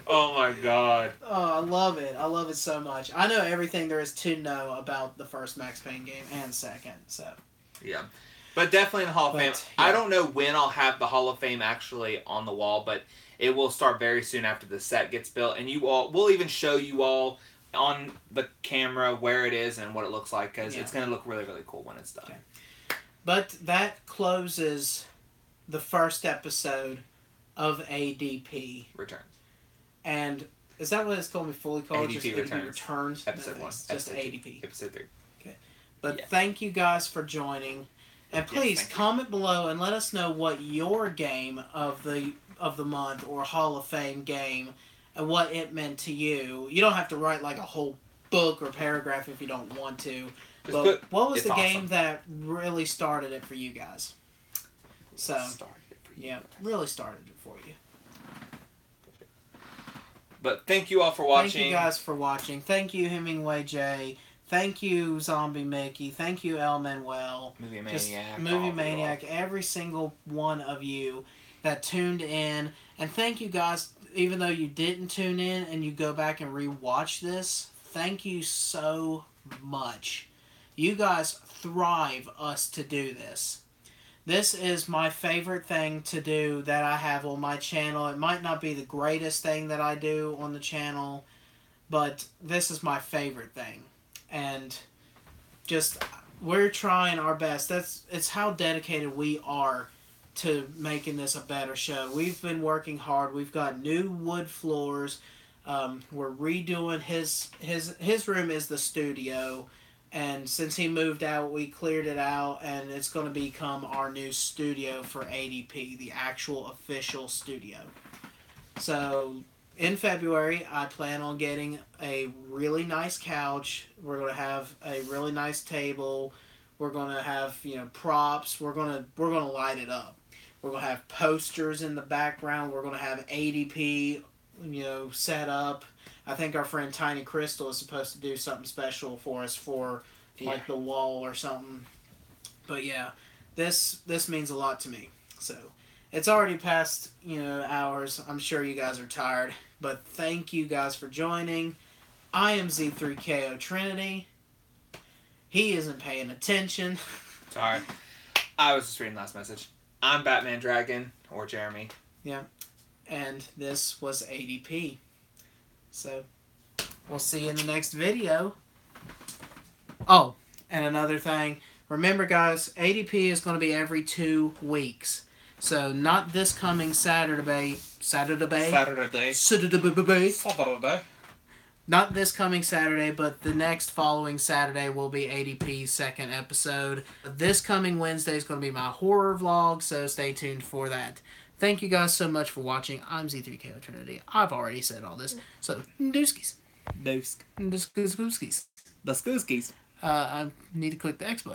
B: Oh my god.
A: Oh, I love it. I love it so much. I know everything there is to know about the first Max Payne game and second, so.
B: Yeah. But definitely in the Hall of Fame.
A: yeah.
B: I don't know when I'll have the Hall of Fame actually on the wall, but it will start very soon after the set gets built. And we'll even show you all on the camera where it is and what it looks like, because it's going to look really, really cool when it's done.
A: Okay. But that closes the first episode of ADP.
B: Returns.
A: And is that what it's called? Fully called?
B: ADP
A: Just
B: Returns.
A: ADP Returns?
B: Episode 1.
A: Just
B: Episode
A: ADP.
B: Episode 3.
A: But
B: Yeah.
A: thank you guys for joining. And please
B: thank you.
A: comment below and let us know what your game of the month or Hall of Fame game and what it meant to you. You don't have to write like a whole book or paragraph if you don't want to. But what was the game that really started it for you guys? So, yeah, really started it for you.
B: But thank you all for watching.
A: Thank you guys for watching. Thank you, Hemingway J. Thank you, Zombie Mickey. Thank you, El Manuel.
B: Movie Maniac.
A: Movie Maniac. Every single one of you that tuned in. And thank you guys, even though you didn't tune in and you go back and rewatch this, thank you so much. You guys thrive us to do this. This is my favorite thing to do that I have on my channel. It might not be the greatest thing that I do on the channel, but this is my favorite thing. And just, we're trying our best. It's how dedicated we are to making this a better show. We've been working hard. We've got new wood floors. We're redoing his room is the studio. And since he moved out, we cleared it out, and it's going to become our new studio for ADP, the actual official studio. So, in February, I plan on getting a really nice couch. We're going to have a really nice table. We're going to have, props. We're going to light it up. We're going to have posters in the background. We're going to have ADP, set up. I think our friend Tiny Crystal is supposed to do something special for us for like the wall or something. But yeah, this means a lot to me. So it's already past, hours. I'm sure you guys are tired. But thank you guys for joining. I am Z3KO Trinity. He isn't paying attention.
B: Sorry. I was just reading the last message. I'm Batman Dragon, or Jeremy.
A: Yeah. And this was ADP. So, we'll see you in the next video. Oh, and another thing. Remember, guys, ADP is going to be every 2 weeks. So, not this coming Saturday. Not this coming Saturday, but the next following Saturday will be ADP's second episode. This coming Wednesday is going to be my horror vlog, so stay tuned for that. Thank you guys so much for watching. I'm Z3KO Trinity. I've already said all this. So, dooskies.
C: Doosk.
A: Dooskies.
C: The skooskies.
A: I need to click the X button.